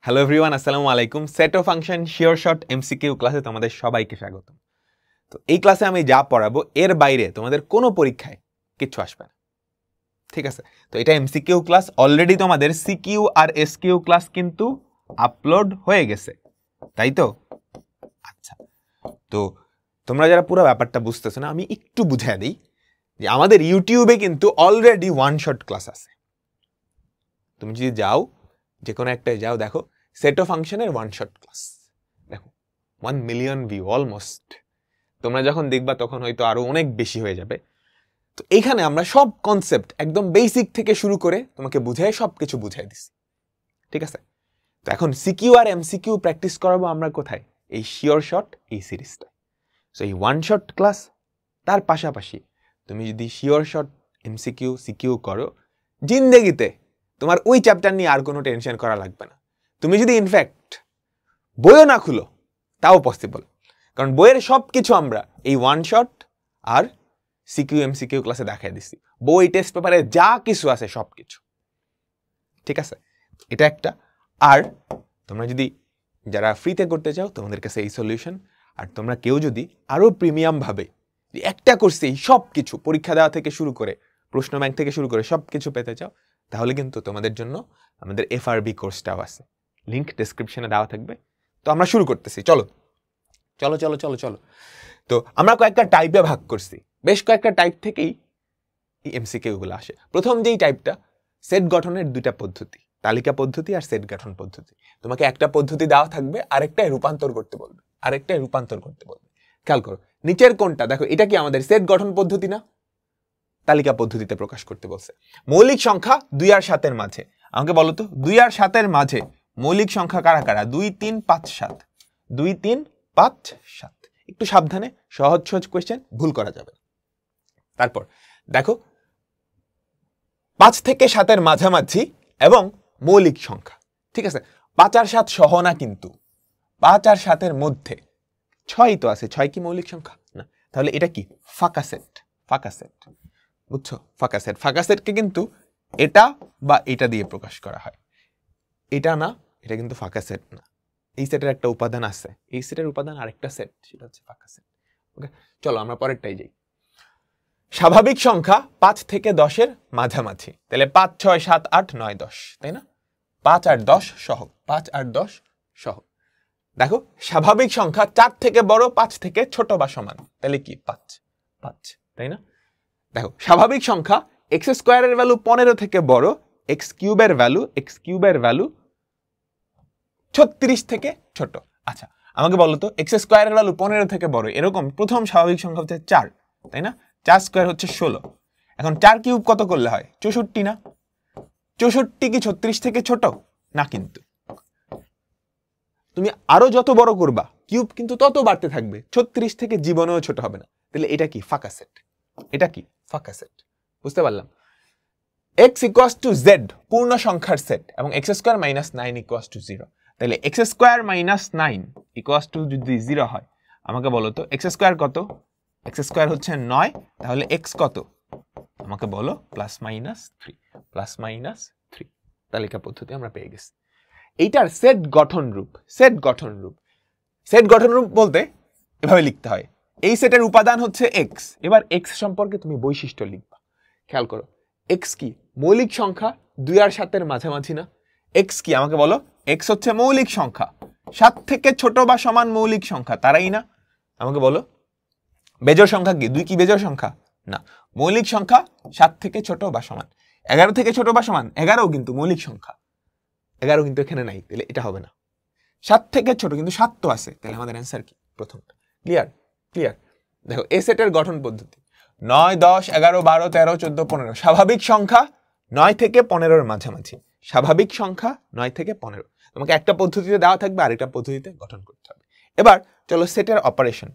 Hello everyone, আসসালামু আলাইকুম। Set of function sure short MCQ ক্লাসে তোমাদের সবাইকে স্বাগতম। তো এই ক্লাসে আমি যা পড়াবো এর বাইরে তোমাদের কোনো পরীক্ষায় কিচ্ছু আসবে না, ঠিক আছে? তো এটা এমসিকিউ ক্লাস। অলরেডি তোমাদের সিকিউ আর এসকিউ ক্লাস কিন্তু আপলোড হয়ে গেছে, তাই তো? আচ্ছা, তো তোমরা যারা পুরো ব্যাপারটা বুঝতেছো না, আমি একটু বুঝিয়ে দিই যে আমাদের ইউটিউবে কিন্তু অলরেডি ওয়ান শট ক্লাস আছে। তুমি যদি যাও, যে কোনো একটাই যাও, দেখো সেট অফ ফাংশনের ওয়ান শট ক্লাস, দেখো 1 মিলিয়ন ভিউ অলমোস্ট। তোমরা যখন দেখবা তখন হয়তো আরো অনেক বেশি হয়ে যাবে। তো এখানে আমরা সব কনসেপ্ট একদম বেসিক থেকে শুরু করে তোমাকে বুঝাই সবকিছু বুঝাই দিছি, ঠিক আছে? তো এখন সিকিউ আর এমসিকিউ প্র্যাকটিস করাবো আমরা কোথায়? এই শিওর শট এই সিরিজটা। সো এই ওয়ান শট ক্লাস, তার পাশাপাশি তুমি যদি শিওর শট এমসিকিউ সিকিউ করো, জিন্দেগিতে তোমার ওই চ্যাপ্টার নিয়ে আর কোনো টেনশন করা লাগবে না। তুমি যদি ইনফ্যাক্ট বইও না খুলো তাও পসিবল, কারণ বইয়ের সব কিছু আমরা এই ওয়ান শট আর সিকিউ এমসিকিউ ক্লাসে দেখাই দিচ্ছি। বই, টেস্ট পেপারে যা কিছু আছে সব কিছু, ঠিক আছে? এটা একটা। আর তোমরা যদি যারা ফ্রিতে করতে চাও, তোমাদের কাছে এই সলিউশন। আর তোমরা কেউ যদি আরো প্রিমিয়াম ভাবে একটা কোর্সে সব কিছু পরীক্ষা দেওয়া থেকে শুরু করে প্রশ্ন ব্যাংক থেকে শুরু করে সব কিছু পেতে চাও, তাহলে কিন্তু তোমাদের জন্য আমাদের এফআরবি কোর্সটাও আছে, লিংক ডেসক্রিপশনে দেওয়া থাকবে। তো আমরা শুরু করতেছি, চলো চলো চলো চলো চলো। তো আমরা কয়েকটা টাইপে ভাগ করছি, বেশ কয়েকটা টাইপ থেকেই এমসিকিউ গুলো আসে। প্রথম যেই টাইপটা, সেট গঠনের দুইটা পদ্ধতি, তালিকা পদ্ধতি আর সেট গঠন পদ্ধতি। তোমাকে একটা পদ্ধতি দেওয়া থাকবে, আরেকটায় রূপান্তর করতে বলবে, খেয়াল করো নিচের কোনটা, দেখো এটা কি আমাদের সেট গঠন পদ্ধতি না? তালিকা পদ্ধতিতে প্রকাশ করতে বলছে। মৌলিক সংখ্যা 2 আর 7 এর মাঝে, আমাকে বলো তো 2 আর 7 এর মাঝে মৌলিক সংখ্যা কারা কারা? 2 3 5 7, 2 3 5 7। একটু সাবধানে, সহজ সহজ কোয়েশ্চেন, ভুল করা যাবে। তারপর দেখো 5 থেকে 7 এর মাঝামাঝি এবং মৌলিক সংখ্যা, ঠিক আছে? 5 আর 7 সহ না, কিন্তু 5 আর 7 এর মধ্যে 6 তো আছে। 6 কি মৌলিক সংখ্যা না? তাহলে এটা কি? ফাঁকা সেট। বুঝছো? ফাঁকা সেটকে কিন্তু এটা বা এটা দিয়ে প্রকাশ করা হয়, এটা না, এটা কিন্তু ফাঁকা সেট না। এই সেটের একটা উপাদান আছে, এই সেটের উপাদান আরেকটা সেট, সেটা হচ্ছে ফাঁকা সেট। ওকে, চলো আমরা পরেরটাই যাই। স্বাভাবিক সংখ্যা 5 থেকে 10 এর মাঝামাঝি, তাহলে 5 6 7 8 9 10, তাই না? 5 আর 10 সহ, 5 আর 10 সহ। দেখো স্বাভাবিক সংখ্যা 4 থেকে বড়, 5 থেকে ছোট বা সমান, তাহলে কি? 5, তাই না? দেখো স্বাভাবিক সংখ্যা এক্স স্কোয়ারের ভ্যালু 15 থেকে বড়, এক্স কিউবের ভ্যালু 36 থেকে ছোট। আচ্ছা, আমাকে বলো তো এক্স স্কোয়ারের ভ্যালু 15 থেকে বড়, এরকম প্রথম স্বাভাবিক সংখ্যা হচ্ছে 4, তাই না? 4 স্কোয়ার হচ্ছে 16। এখন 4 কিউব কত করলে হয়? 64 না? 64 কি 36 থেকে ছোট না? কিন্তু তুমি আরো যত বড় করবা কিউব কিন্তু তত বাড়তে থাকবে, 36 থেকে জীবনেও ছোট হবে না। তাহলে এটা কি? ফাঁকা সেট। বুঝতে পারলাম? x ইকুয়ালস টু z পূর্ণ সংখ্যার সেট এবং x square minus 9 equals to 0। তাহলে x square minus 9 equals to যদি 0 হয়, আমাকে বলো তো x স্কয়ার কত? x স্কয়ার হচ্ছে 9, তাহলে x কত? আমাকে বলো প্লাস মাইনাস 3। তালিকা পদ্ধতি আমরা পেয়ে গেছি। এইটার সেট গঠন রূপ বলতে এভাবে লিখতে হয়, এই সেটের উপাদান হচ্ছে x। এবার x সম্পর্কে তুমি বৈশিষ্ট্য লিখবা। খেয়াল করো, x কি? মৌলিক সংখ্যা 2 আর 7 এর মাঝামাঝি না? x কি? আমাকে বলো। x হচ্ছে মৌলিক সংখ্যা, 7 থেকে ছোট বা সমান মৌলিক সংখ্যা, তারাই না? আমাকে বলো বেজোড় সংখ্যা কি? 2 কি বেজোড় সংখ্যা না? মৌলিক সংখ্যা 7 থেকে ছোট বা সমান। 11 থেকে ছোট বা সমান, 11ও কিন্তু মৌলিক সংখ্যা, 11 কিন্তু এখানে নাই, তাহলে এটা হবে না। 7 থেকে ছোট, কিন্তু 7 তো আছে, তাহলে আমাদের অ্যান্সার কি? প্রথমটা। ক্লিয়ার? দেখো এ সেটের গঠন পদ্ধতি 9 10 11 12 13 14 15। স্বাভাবিক সংখ্যা 9 থেকে 15 এর মাঝামাঝি, তোমাকে একটা পদ্ধতিতে দেওয়া থাকবে, আরেকটা পদ্ধতিতে গঠন করতে হবে। এবার চলো সেটের অপারেশন।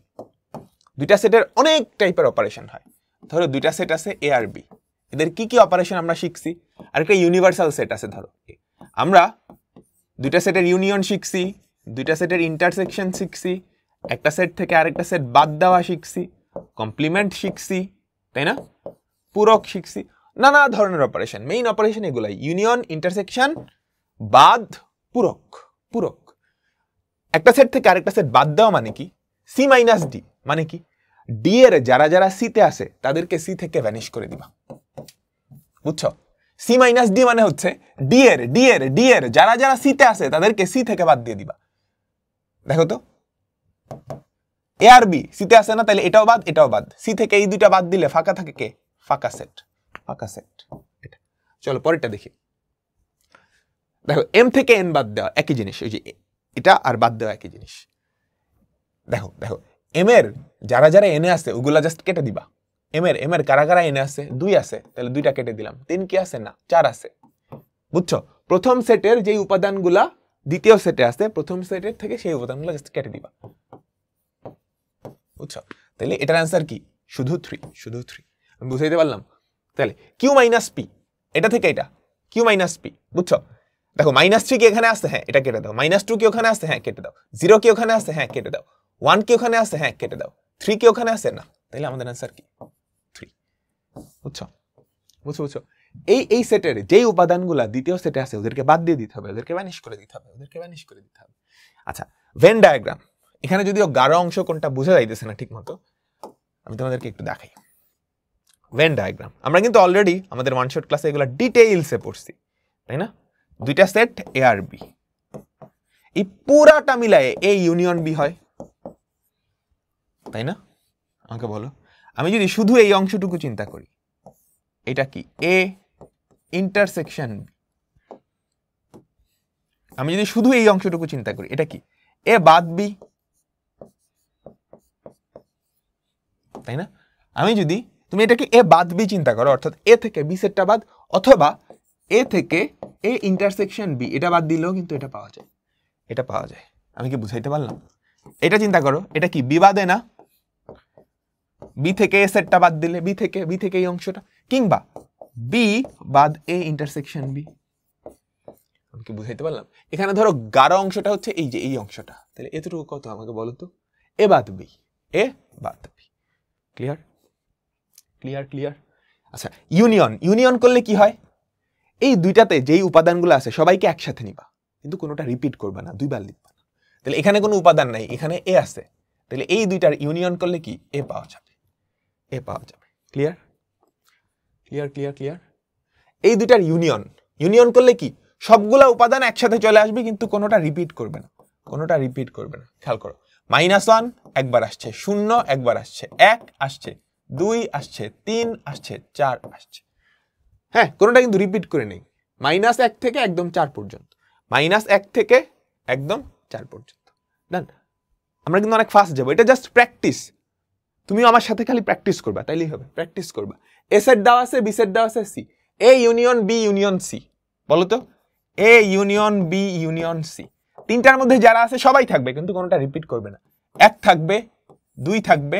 দুইটা সেটের অনেক টাইপের অপারেশন হয়। ধরো দুইটা সেট আছে এ আর বি, এদের কি কি অপারেশন আমরা শিখছি। আরেকটা ইউনিভার্সাল সেট আছে, ধরো আমরা দুইটা সেটের ইউনিয়ন শিখছি, দুইটা সেটের ইন্টারসেকশন শিখছি, একটা সেট থেকে আরেকটা সেট বাদ দেওয়া শিখছি, কমপ্লিমেন্ট শিখছি, তাই না? পূরক শিখছি, নানা ধরনের অপারেশন। মেইন অপারেশন এগুলাই, ইউনিয়ন, ইন্টারসেকশন, বাদ, পূরক। পূরক। একটা সেট থেকে আরেকটা সেট বাদ দেওয়া মানে কি? সি মাইনাস ডি মানে কি? ডি এর যারা যারা সিতে আসে তাদেরকে সি থেকে ভ্যানিশ করে দিবা। বুঝছো? সি মাইনাস ডি মানে হচ্ছে ডি এর যারা যারা সিতে আসে তাদেরকে সি থেকে বাদ দিয়ে দিবা। দেখো তো, এ আর বি সিতে আসে না, তাহলে এটাও বাদ এটাও বাদ, সি থেকে এই দুইটা বাদ দিলে ফাঁকা থাকে কে? ফাঁকা সেট। এটা চলো পরেরটা দেখি। দেখো এম থেকে এন বাদ দেওয়া একই জিনিস, ওই যে এটা আর বাদ দেওয়া একই জিনিস। দেখো এম এর যারা যারা এনে আছে ওগুলা জাস্ট কেটে দিবা। এম এর কারা কারা এনে আছে? 2 আছে, তাহলে 2টা কেটে দিলাম। 3 কি আছে? না, 4 আছে। বুঝছো? প্রথম সেটের যেই উপাদানগুলা দ্বিতীয় সেটে আছে, প্রথম সেটের থেকে সেই উপাদানগুলো জাস্ট কেটে দিবা। বুঝছো? তাহলে এটার অ্যান্সার কি? শুধু 3। আমি বুঝাইতে পারলাম? তাহলে কিউ মাইনাস পি, এটা থেকে এটা কিউ মাইনাস পি। বুঝছো? দেখো -3 কি এখানে আসছে? হ্যাঁ, এটা কেটে দাও। -2 কি ওখানে আসছে? হ্যাঁ, কেটে দাও। 0 কি ওখানে আসছে? হ্যাঁ, কেটে দাও। 1 কি ওখানে আসছে? হ্যাঁ, কেটে দাও। 3 কি ওখানে আসছে? না। তাহলে আমাদের অ্যান্সার কি? 3। বুঝছো? এই সেটের যেই উপাদানগুলা দ্বিতীয় সেটে আছে ওদেরকে বাদ দিয়ে দিতে হবে, ওদেরকে ভ্যানিশ করে দিতে হবে। আচ্ছা, ভেন ডায়াগ্রাম। এখানে যদিও গাঢ় অংশ কোনটা বোঝা যাইতেছে না ঠিক মতো, আমি তোমাদেরকে একটু দেখাই। ভেন ডায়াগ্রাম আমরা কিন্তু অলরেডি আমাদের ওয়ান শট ক্লাসে এগুলো ডিটেইলসে পড়ছি, তাই না? দুইটা সেট এ আর বি, এই পুরাটা মিলায়ে এ ইউনিয়ন বি হয়, তাই না? আমাকে বলো, আমি যদি শুধু এই অংশটুকু চিন্তা করি, এটা কি? A intersection B. আমি যদি শুধু এই অংশটুকু চিন্তা করি, এটা কি? এ বাদ বি, তাই না? আমি যদি তুমি এটাকে এ বাদ বি চিন্তা করো, অর্থাৎ এ থেকে বি সেটটা বাদ, অথবা এ থেকে এ ইন্টারসেকশন বি, এটা বাদ দিলেও কিন্তু এটা পাওয়া যায়। আমি কি বুঝাইতে পারলাম? এটা চিন্তা করো, এটা কি? বি বাদে না? বি থেকে এ সেটটা বাদ দিলে, বি থেকে এই অংশটা, কিংবা বি বাদ এ ইন্টারসেকশন বি। আমি কি বুঝাইতে পারলাম? এখানে ধরো গাঢ় অংশটা হচ্ছে এই যে এই অংশটা, তাহলে এতটুকু কত আমাকে বলো তো? এ বাদ বি। ক্লিয়ার। আচ্ছা, ইউনিয়ন করলে কি হয়? এই দুইটাতে যেই উপাদানগুলো আছে সবাইকে একসাথে নিবা, কিন্তু কোনোটা রিপিট করবে না, দুইবার লিখবা না। তাহলে এখানে কোনো উপাদান নাই, এখানে এ আছে, তাহলে এই দুইটার ইউনিয়ন করলে কি? এ পাওয়া যাবে। ক্লিয়ার। এই দুইটার ইউনিয়ন করলে কি? সবগুলা উপাদান একসাথে চলে আসবে, কিন্তু কোনোটা রিপিট করবে না। খেয়াল করো, -1 একবার আসছে, 0 একবার আসছে, 1 আসছে, 2 আসছে, 3 আসছে, 4 আসছে। হ্যাঁ, কোনোটা কিন্তু রিপিট করে নেই। -1 থেকে একদম 4 পর্যন্ত, -1 থেকে একদম 4 পর্যন্ত। ডান। আমরা কিন্তু অনেক ফাস্ট যাবো, এটা জাস্ট প্র্যাকটিস। তুমি আমার সাথে খালি প্র্যাকটিস করবা, তাইলেই হবে। প্র্যাকটিস করবা। এ সেট দেওয়া আছে, বি সেট দেওয়া আছে, C. A union B union C, বলো তো? A union B union C, তিনটার মধ্যে যারা আছে সবাই থাকবে, কিন্তু কোনোটা রিপিট করবে না। 1 থাকবে, 2 থাকবে,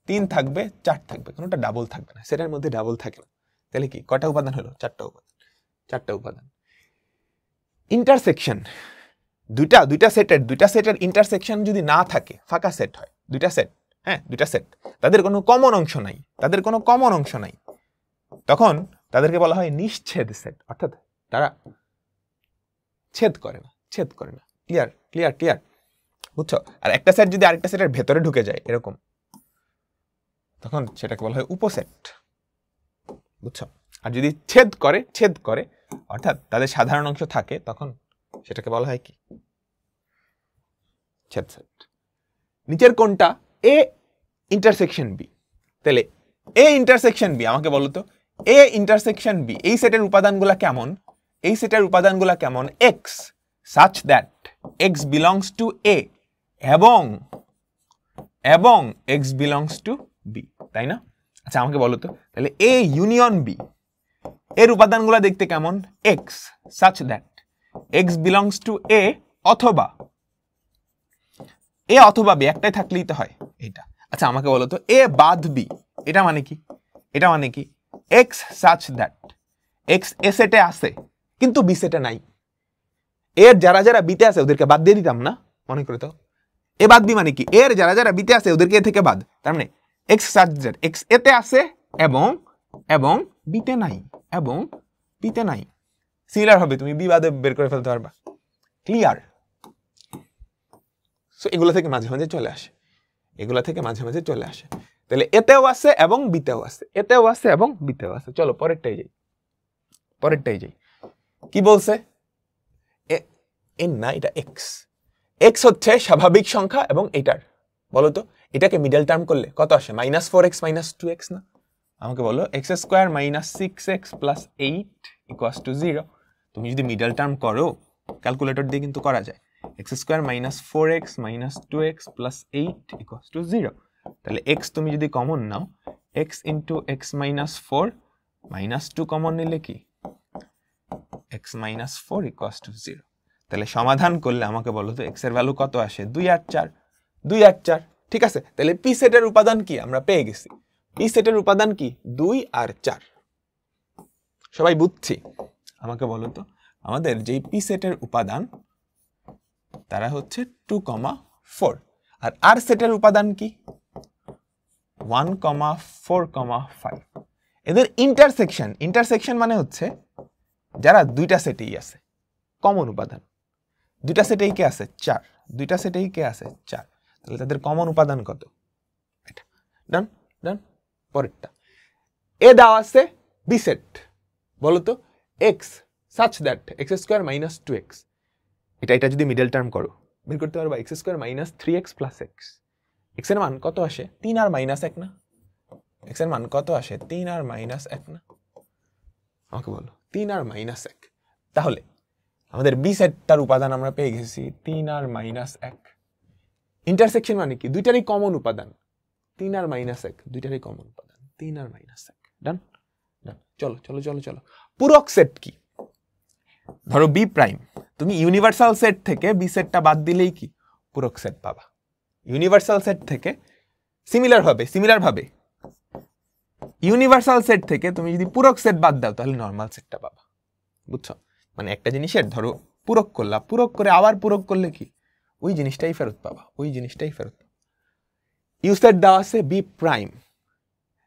3 থাকবে, 4 থাকবে, কোনোটা ডাবল থাকবে না। সেটার মধ্যে ডাবল থাকে না। তাহলে কি কয়টা উপাদান হলো? 4টা উপাদান। ইন্টারসেকশন, দুইটা সেটের ইন্টারসেকশন যদি না থাকে, ফাঁকা সেট হয়। দুইটা সেট, তাদের কোনো কমন অংশ নাই, তখন তাদেরকে বলা হয় নিশ্ছেদ সেট, অর্থাৎ তারা ছেদ করে না। ক্লিয়ার। বুঝছো? আর একটা সেট যদি আরেকটা সেটের ভেতরে ঢুকে যায় এরকম, তখন সেটাকে বলা হয় উপসেট। বুঝছো? আর যদি ছেদ করে অর্থাৎ তাদের সাধারণ অংশ থাকে, তখন সেটাকে বলা হয় কি? ছেদ সেট। নিচের কোনটা? A intersection B. তাহলে এ ইন্টারসেকশন বি, আমাকে বলো তো, এ ইন্টারসেকশন বি এই সেটের উপাদানগুলা কেমন? X such that x belongs to a এবং x belongs to b, তাই না? আচ্ছা, আমাকে বলো তো, তাহলে a ইউনিয়ন b এর উপাদানগুলো দেখতে কেমন? x such that x belongs to a অথবা b, একটাই থাকলেই তো হয় এটা। আচ্ছা, আমাকে বলো তো, a বাদ b, এটা মানে কি? x such that x a সেটে আছে কিন্তু b সেটে নাই। এর যারা যারা বিতে আছে ওদেরকে বাদ দিয়ে দিতাম না? মনে করে তো, এ বাদ বি মানে কি? এর যারা যারা বিতে আছে ওদেরকে এ থেকে বাদ, তার মানে x such that x এতে আছে এবং বিতে নাই। সিমিলার হবে, তুমি বি বাদে বের করে ফেলতে পারবা। ক্লিয়ার। সো এগুলো থেকে মাঝে মাঝে চলে আসে, এগুলা থেকে মাঝে মাঝে চলে আসে। তাহলে এতেও আছে এবং বিতেও আছে, এতেও আছে এবং বিতেও আছে। চলো পরেরটাই যাই, পরেরটাই যাই। কি বলছে? এন না, এটা এক্স। এক্স হচ্ছে স্বাভাবিক সংখ্যা এবং এটার, বলো তো এটাকে মিডল টার্ম করলে কত আসে? -4x - 2x না? আমাকে বলো x² - 6x + 8 = 0। তুমি যদি মিডল টার্ম করো, ক্যালকুলেটর দিয়ে কিন্তু করা যায়। x² - 4x - 2x + 8 = 0। তাহলে x তুমি যদি কমন নাও, x × x - 4 - 2 কমন নিলে কি x - 4 = 0। তাহলে সমাধান করলে আমাকে বলো তো x এর ভ্যালু কত আসে? 2 আর 4, 2 আর 4। ঠিক আছে, তাহলে পি সেটের উপাদান কি আমরা পেয়ে গেছি। পি সেটের উপাদান কি? 2 আর 4। সবাই বুঝছি? আমাকে বলো তো আমাদের যেই পি সেটের উপাদান তারা হচ্ছে 2, 4, আর আর সেটের উপাদান কি? 1, 4, 5। এদের ইন্টারসেকশন, ইন্টারসেকশন মানে হচ্ছে যারা দুইটা সেটেই আছে, কমন উপাদান। দুইটা সেটেই কে আছে? 4। দুইটা সেটেই কে আছে? 4। তাহলে তাদের কমন উপাদান কত? এটা। ডান ডান। পরেরটা এ দেওয়া আছে বি সেট। বলো তো x such that x² - 2x, এটা যদি মিডল টার্ম করো বের করতে পারবা x² - 3x + x। x এর মান কত আসে? 3 আর -1 না? x এর মান কত আসে? 3 আর -1 না? আমাকে বলো 3 আর -1। তাহলে আমাদের বি সেটটার উপাদান আমরা পেয়ে গেছি 3 আর -1। ইন্টারসেকশন মানে কি? দুইটারই কমন উপাদান। 3 আর -1 দুইটারই কমন উপাদান, 3 আর -1। ডান ডান। চলো চলো চলো চলো। পূরক সেট কি? ধরো বি প্রাইম, তুমি ইউনিভার্সাল সেট থেকে বি সেটটা বাদ দিলেই কি পূরক সেট পাবা। ইউনিভার্সাল সেট থেকে সিমিলার ভাবে ইউনিভার্সাল সেট থেকে তুমি যদি পূরক সেট বাদ দাও তাহলে নরমাল সেটটা পাবা। বুঝছো? মানে একটা জিনিসের ধরো পূরক করলা, পূরক করে আবার পূরক করলে কি ওই জিনিসটাই ফেরত পাবা, ওই জিনিসটাই ফেরত পাবা। ইউ সেট দেওয়া আছে বি প্রাইম,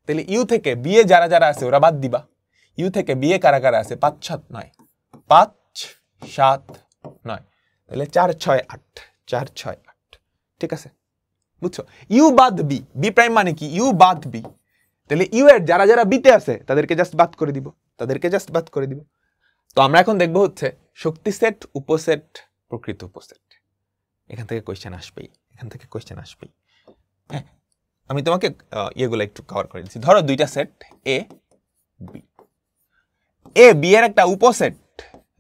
তাহলে ইউ থেকে বিয়ে যারা যারা আছে ওরা বাদ দিবা। ইউ থেকে বিয়ে কারা কারা আছে? 5, 7, 9, 5, 7, 9, তাহলে 4, 6, 8, 4, 6, 8। ঠিক আছে, বুঝছো? ইউ বাদ বি, বি প্রাইম মানে কি? ইউ বাদ বি। তাহলে ইউ এর যারা যারা বিতে আছে তাদেরকে জাস্ট বাদ করে দিব, তাদেরকে জাস্ট বাদ করে দিব। তো আমরা এখন দেখবো হচ্ছে শক্তি সেট, উপসেট, প্রকৃত উপসেট। এখান থেকে কোয়েশ্চেন আসবেই, এখান থেকে কোয়েশ্চেন আসবেই। হ্যাঁ, আমি তোমাকে ইয়েগুলো একটু কভার করে দিচ্ছি। ধরো দুইটা set A B. A B এর একটা উপসেট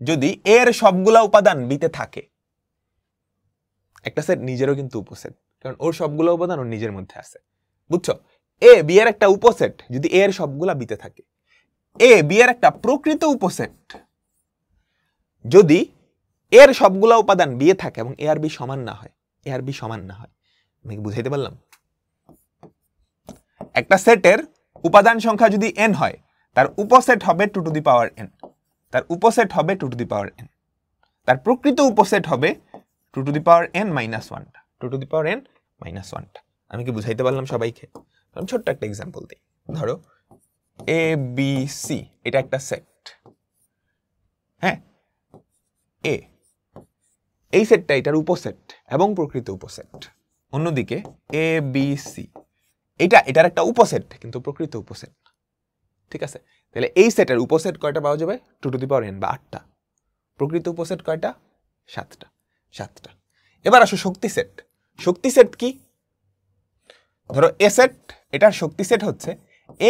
যদি এর সবগুলা উপাদান বিতে থাকে, একটা সেট নিজেরও কিন্তু উপসেট, কারণ ওর সবগুলো উপাদান ওর নিজের মধ্যে আছে। বুঝছো? এ বি এর একটা উপসেট যদি এর সবগুলা বিতে থাকে। এ বি এর একটা প্রকৃত উপসেট যদি এর সবগুলা উপাদান বিয়ে থাকে এবং এ আর বি সমান না হয়, এ আর বি সমান না হয়। আমি কি বুঝাইতে পারলাম? একটা সেটের উপাদান সংখ্যা যদি n হয়, তার উপসেট হবে 2 টু দি পাওয়ার n, তার উপসেট হবে 2 টু দি পাওয়ার n, তার প্রকৃত উপসেট হবে 2 two the power n - 1টা, 2 two the power n - 1টা। আমি কি বুঝাইতে পারলাম সবাইকে? আমি ছোট্ট একটা এক্সাম্পল দিই। ধরো এ বি সি, এটা একটা সেট। হ্যাঁ, এ এই সেটটা এটার উপসেট এবং প্রকৃত উপসেট। অন্যদিকে এ বি সি এটার একটা উপসেট কিন্তু প্রকৃত উপসেট না। ঠিক আছে, তাহলে এই সেটের উপসেট কয়টা পাওয়া যাবে? 2 টু দি পাওয়ার n বা 8টা। প্রকৃত উপসেট কয়টা? 7টা। এবার আসো শক্তি সেট। শক্তি সেট কি? ধরো এ সেট, এটার শক্তি সেট হচ্ছে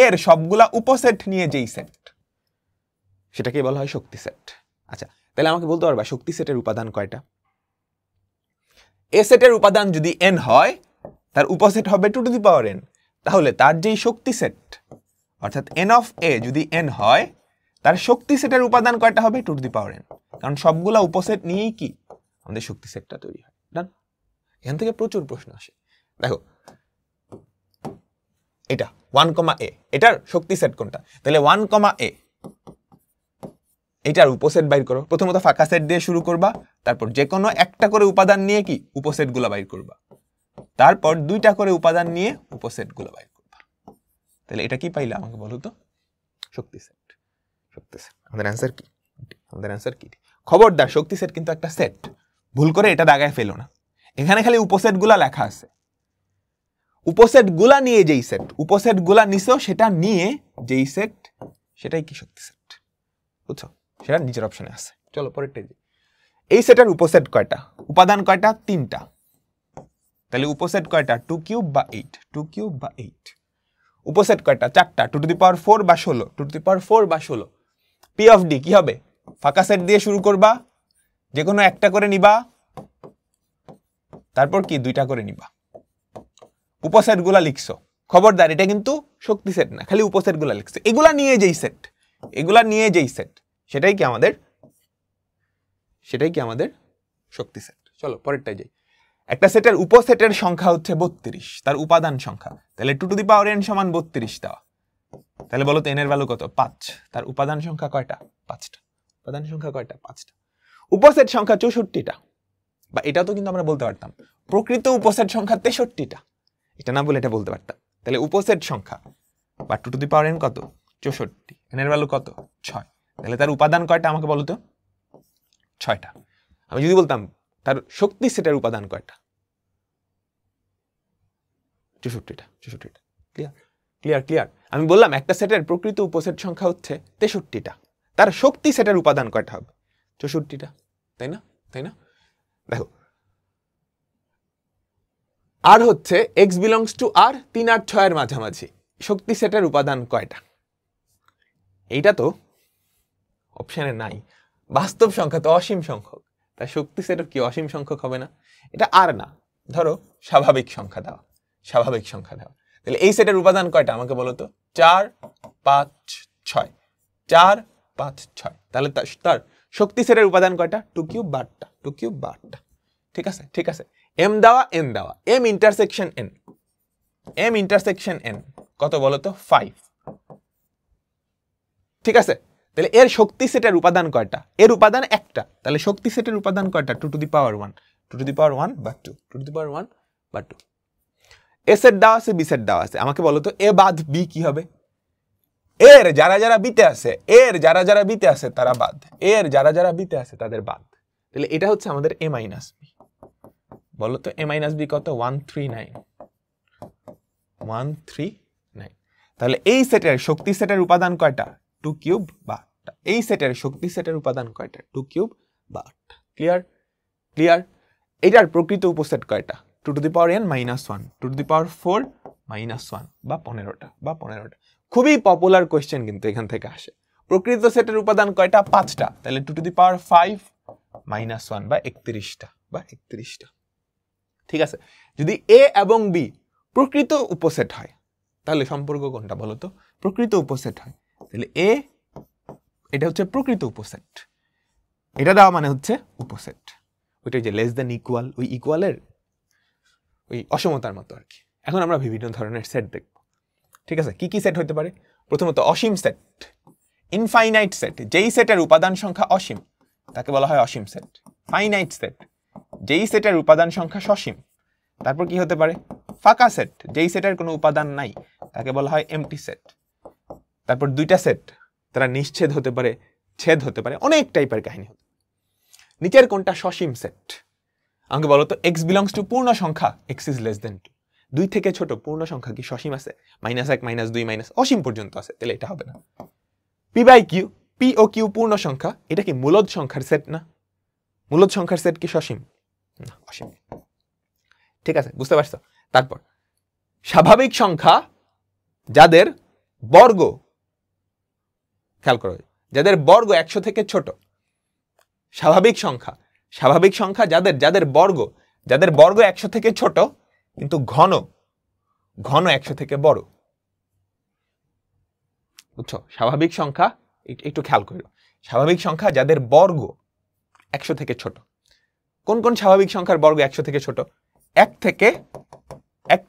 এর সবগুলা উপসেট নিয়ে যেই সেট, সেটাকে বলা হয় শক্তি সেট। আচ্ছা, তাহলে আমাকে বলতে পারবা শক্তি সেটের উপাদান কয়টা? এ সেটের উপাদান যদি n হয়, তার উপসেট হবে 2 টু দি পাওয়ার n। তাহলে তার যেই শক্তি সেট অর্থাৎ n অফ a যদি n হয়, তার শক্তি সেটের উপাদান কয়টা হবে? 2 টু দি পাওয়ার n, কারণ সবগুলা উপসেট নিয়েই কি আমাদের শক্তি সেটটা তৈরি হয়। ডান। এখান থেকে প্রচুর প্রশ্ন আসে। দেখো এটা 1, a, এটার শক্তি সেট কোনটা? তাহলে 1, a এটার উপসেট বাইর করো। প্রথমত ফাঁকা সেট দিয়ে শুরু করবা, তারপর যে কোনো একটা করে উপাদান নিয়ে কি উপসেট গুলা বাইর করবা, তারপর 2টা করে উপাদান নিয়ে উপসেট গুলা বাইর করবা। তাহলে এটা কি পাইলা আমাকে বলো তো? শক্তি সেট। শক্তি সেট। আমাদের অ্যান্সার কি? আমাদের অ্যান্সার কি? খবরদার, শক্তি সেট কিন্তু একটা সেট। ভুল করে এটা দাগায় ফেলো না। এখানে খালি উপসেটগুলা লেখা আছে, উপসেটগুলা নিয়ে যেই সেট, উপসেটগুলা নিছো সেটা নিয়ে যেই সেট সেটাই কি শক্তি সেট, বুঝছো? সেটা নিচের অপশনে আছে। চলো পরেরটাই যাই। এই সেটের উপসেট কয়টা, উপাদান কয়টা? 3টা। তাহলে উপসেট কয়টা? 2 কিউব বা 8, 2 কিউব বা 8। উপসেট কয়টা? 4টা, 2 টু দি পাওয়ার 4 বা 16, 2 টু দি পাওয়ার 4 বা 16। পি অফ ডি কি হবে? ফাঁকা সেট দিয়ে শুরু করবা, যে কোনো একটা করে নিবা, তারপর কি 2টা করে নিবা। উপসেট গুলা লিখছো, খবরদার এটা কিন্তু শক্তি সেট না, খালি উপসেট গুলা লিখছো। এগুলা নিয়ে যেই সেট, এগুলা নিয়ে যেই সেট সেটাই কি আমাদের শক্তি সেট। চলো পরেরটাই যাই। একটা সেটের উপসেটের সংখ্যা হচ্ছে 32, তার উপাদান সংখ্যা। তাহলে 2 টু দি পাওয়ার n সমান 32 দেওয়া। তাহলে বলো তো n এর ভ্যালু কত? 5। তার উপাদান সংখ্যা কয়টা? 5টা। উপাদান সংখ্যা কয়টা? 5টা। উপসেট সংখ্যা 64টা, বা এটাও তো কিন্তু আমরা বলতে পারতাম প্রকৃত উপসেট সংখ্যা 63টা, এটা না বলে এটা বলতে পারতাম। তাহলে উপসেট সংখ্যা বা 2 টু দি পাওয়ার n কত? 64, n এর ভ্যালু কত? 6। তাহলে তার উপাদান কয়টা আমাকে বলো তো? 6টা। আমি যদি বলতাম তার শক্তি সেটের উপাদান কয়টা? 64টা। 64টা। Clear clear clear. আমি বললাম একটা সেটের প্রকৃত উপসেট সংখ্যা হচ্ছে 63টা, তার শক্তি সেটের উপাদান কয়টা হবে? 64টা, তাই না? তাই না? দেখো, আর হচ্ছে x বিলংস টু r, 3 আর 6 এর মাঝামাঝি, শক্তি সেটের উপাদান কয়টা? এইটা তো অপশনে নাই। বাস্তব সংখ্যা তো অসীম সংখ্যক, তার শক্তি সেটও কি অসীম সংখ্যক হবে না? এটা আর না, ধরো স্বাভাবিক সংখ্যা দেওয়া, স্বাভাবিক সংখ্যা দেওয়া। তাহলে এই সেটের উপাদান কয়টা আমাকে বলো তো? 4, 5, 6, 4, 5, 6। তাহলে তার শক্তি সেটের উপাদান কয়টা? 2 কিউব 12টা, 2 কিউব 12টা। ঠিক আছে, ঠিক আছে। m দেওয়া, n দেওয়া, m intersection n, m intersection n কত বলো তো? 5। ঠিক আছে। তাহলে এর শক্তি সেটের উপাদান কয়টা? এর উপাদান একটা, তাহলে শক্তি সেটের উপাদান কয়টা? 2 two the power 1, 2 two the power 1 বা 2, 2 টু দি পাওয়ার 1 বা 2। এ সেট দেওয়া আছে, বি সেট দেওয়া আছে, আমাকে বলো তো এ বাদ বি কি হবে? এর যারা যারা বিতে আছে, এর যারা যারা বিতে আছে তারা বাদ, এর যারা যারা বিতে আছে তাদের বাদ। তাহলে এটা হচ্ছে আমাদের a মাইনাস বি। বলো তো a মাইনাস বি কত? 139, 139। তাহলে এই সেটের শক্তি সেটের উপাদান কয়টা? 2 কিউব বা 8টা। এই সেটের শক্তি সেটের উপাদান কয়টা? 2 কিউব বা 8টা। Clear clear. এটার প্রকৃত উপসেট কয়টা? 2 two the power n minus 1, 2 two the power 4 minus 1 বা 15টা বা 15টা। খুবই পপুলার কোয়েশ্চেন কিন্তু এখান থেকে আসে। প্রকৃত সেটের উপাদান কয়টা? 5টা। তাহলে 2 টু দি পাওয়ার 5 মাইনাস 1 বা 31টা বা 31টা। ঠিক আছে। যদি a এবং b প্রকৃত উপসেট হয় তাহলে সম্পর্ক কোনটা বলো তো? প্রকৃত উপসেট হয়। তাহলে a এটা হচ্ছে প্রকৃত উপসেট, এটা দেওয়া মানে হচ্ছে উপসেট। ওইটাই যে লেস দেন ইকুয়াল, ওই ইকুয়ালের ওই অসমতার মতো আর কি। এখন আমরা বিভিন্ন ধরনের সেট দেখব। ঠিক আছে, কি কি সেট হতে পারে? প্রথমত অসীম সেট, ইনফাইনাইট সেট, যেই সেটের উপাদান সংখ্যা অসীম তাকে বলা হয় অসীম সেট। ফাইনাইট সেট, যেই সেটের উপাদান সংখ্যা সসীম। তারপর কি হতে পারে? ফাঁকা সেট, যেই সেটের কোনো উপাদান নাই তাকে বলা হয় এমটি সেট। তারপর দুইটা সেট, তারা নিশ্ছেদ হতে পারে, ছেদ হতে পারে, অনেক টাইপের কাহিনী হতে পারে। নিচের কোনটা সসীম সেট? আমাকে বলো তো x বিলংস টু পূর্ণ সংখ্যা, x ইজ লেস দেন 2, 2 থেকে ছোট পূর্ণ সংখ্যা কি সসীম আছে? -1, -2, অসীম পর্যন্ত আছে, তাহলে এটা হবে না। p বাই কিউ, p ও q পূর্ণ সংখ্যা, এটা কি মূলদ সংখ্যার সেট না? মূলদ সংখ্যার সেট কি সসীম? না, অসীম। ঠিক আছে, বুঝতে পারছো? তারপর স্বাভাবিক সংখ্যা যাদের বর্গ, খেয়াল করো, যাদের বর্গ 100 থেকে ছোট, স্বাভাবিক সংখ্যা, স্বাভাবিক সংখ্যা যাদের যাদের বর্গ 100 থেকে ছোট কিন্তু ঘন 100 থেকে বড়। বুঝছো? স্বাভাবিক সংখ্যা একটু খেয়াল করো, স্বাভাবিক সংখ্যা যাদের বর্গ 100 থেকে ছোট। কোন কোন স্বাভাবিক সংখ্যার বর্গ 100 থেকে ছোট? 1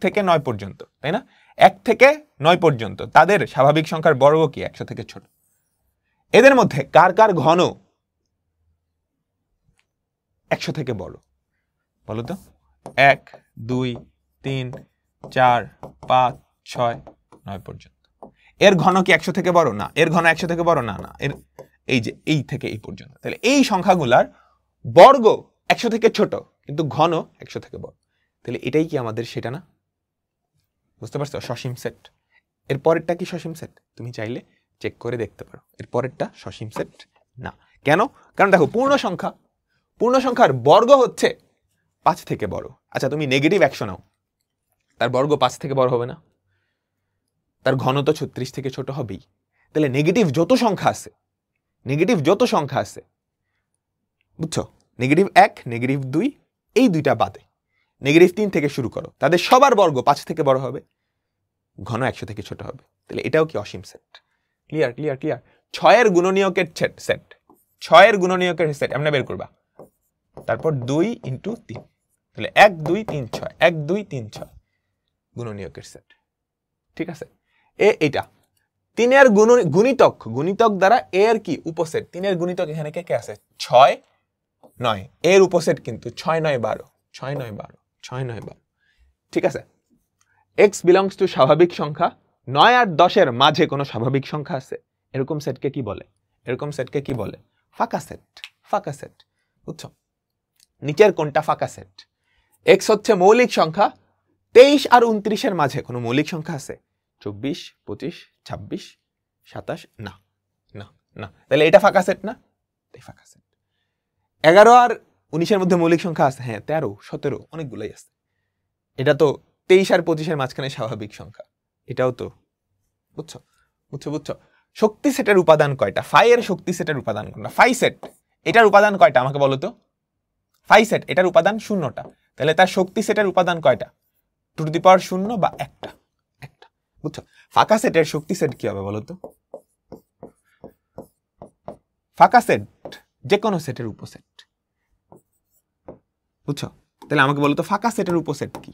থেকে 9 পর্যন্ত, তাই না? 1 থেকে 9 পর্যন্ত তাদের স্বাভাবিক সংখ্যার বর্গ কি 100 থেকে ছোট। এদের মধ্যে কার কার ঘন 100 থেকে বড় বলো তো? 1, 2, 3, 4, 5, 6, 9 পর্যন্ত। এর ঘন কি 100 থেকে বড়? না। এর ঘন 100 থেকে বড়? না না। এর এই যে এই থেকে এই পর্যন্ত। তাহলে এই সংখ্যাগুলার বর্গ 100 থেকে ছোট কিন্তু ঘন 100 থেকে বড়। তাহলে এটাই কি আমাদের সেটা না? বুঝতে পারছো? সসীম সেট। এর পরেরটা কি সসীম সেট? তুমি চাইলে চেক করে দেখতে পারো। এর পরেরটা সসীম সেট না। কেন? কারণ দেখো পূর্ণ সংখ্যার বর্গ হচ্ছে 5 থেকে বড়। আচ্ছা তুমি নেগেটিভ 100 নাও, তার বর্গ 5 থেকে বড় হবে না? তার ঘন তো 36 থেকে ছোট হবেই। তাহলে নেগেটিভ যত সংখ্যা আছে, বুঝছো, নেগেটিভ 1, নেগেটিভ 2, এই দুইটা বাদে নেগেটিভ 3 থেকে শুরু করো, তাদের সবার বর্গ 5 থেকে বড় হবে, ঘন 100 থেকে ছোট হবে। তাহলে এটাও কি অসীম সেট? ক্লিয়ার? 6 এর গুণনীয়কের সেট, 6 এর গুণনীয়কের সেট আমরা বের করবা। তারপর 2 × 3, তাহলে 1 2 3 6, 1 2 3 6 গুণনীয়কের সেট। ঠিক আছে? এটা 3 এর গুণিতক দ্বারা এ এর কি উপসেট। 3 এর গুণিতক এখানে কে আছে? 6 9, এর উপসেট কিন্তু 6 9 12, 6 9 12, 6 9 12। ঠিক আছে? x belongs to স্বাভাবিক সংখ্যা, 9 আর 10 এর মাঝে কোনো স্বাভাবিক সংখ্যা আছে, এরকম সেটকে কি বলে? ফাঁকা সেট। বুঝছো? নিচের কোনটা ফাঁকা সেট? x হচ্ছে মৌলিক সংখ্যা, 23 আর 29 এর মাঝে কোনো মৌলিক সংখ্যা আছে? 24 25 26 27 না। তাহলে এটা ফাঁকা সেট না? ফাঁকা সেট। 11 আর 19 এর মধ্যে মৌলিক সংখ্যা আছে? হ্যাঁ, 13 17 অনেকগুলোই আছে। এটা তো 23 আর 25 এর মাঝখানে স্বাভাবিক সংখ্যা, এটাও তো। বুঝছো? শক্তি সেটের উপাদান কয়টা? ফাই এর শক্তি সেটের উপাদান কোনটা? ফাই সেট, এটার উপাদান কয়টা আমাকে বলো তো? ফাই সেট, এটার উপাদান 0টা। তাহলে তার শক্তি সেটের উপাদান কয়টা? টু টু দি পাওয়ার 0 বা একটা। বুঝছো? ফাঁকা সেটের শক্তি সেট কি হবে বলো তো? ফাঁকা সেট যে কোনো সেটের উপসেট। বুঝছো? তাহলে আমাকে বলো তো ফাঁকা সেটের উপসেট কি?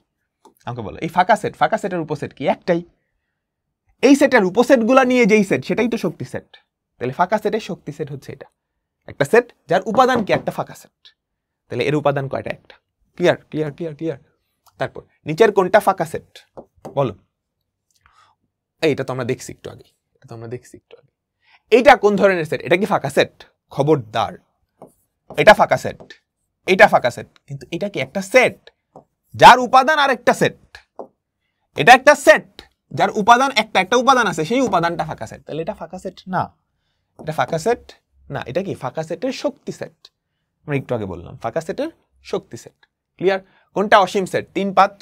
আমাকে বলো এই ফাঁকা সেটের উপসেট কি? একটাই। এই সেটের উপসেট গুলা নিয়ে যেই সেট, সেটাই তো শক্তি সেট। তাহলে ফাঁকা সেটের শক্তি সেট হচ্ছে এটা, একটা সেট যার উপাদান কি? একটা ফাঁকা সেট। তাহলে এর উপাদান কয়টা? একটা। ক্লিয়ার? তারপর নিচের কোনটা ফাঁকা সেট বলো? এইটা তো আমরা দেখছি একটু আগে। এইটা কোন ধরনের সেট? এটা কি ফাঁকা সেট? খবরদার, এটা ফাঁকা সেট, কিন্তু এটা কি একটা সেট যার উপাদান আর একটা সেট? এটা একটা সেট যার উপাদান একটা উপাদান আছে, সেই উপাদানটা ফাঁকা সেট। তাহলে এটা ফাঁকা সেট না। এটা কি? ফাঁকা সেটের শক্তি সেট। আমরা একটু আগে বললাম ফাঁকা সেটের শক্তি সেট। ক্লিয়ার? কোনটা অসীম সেট? 3 5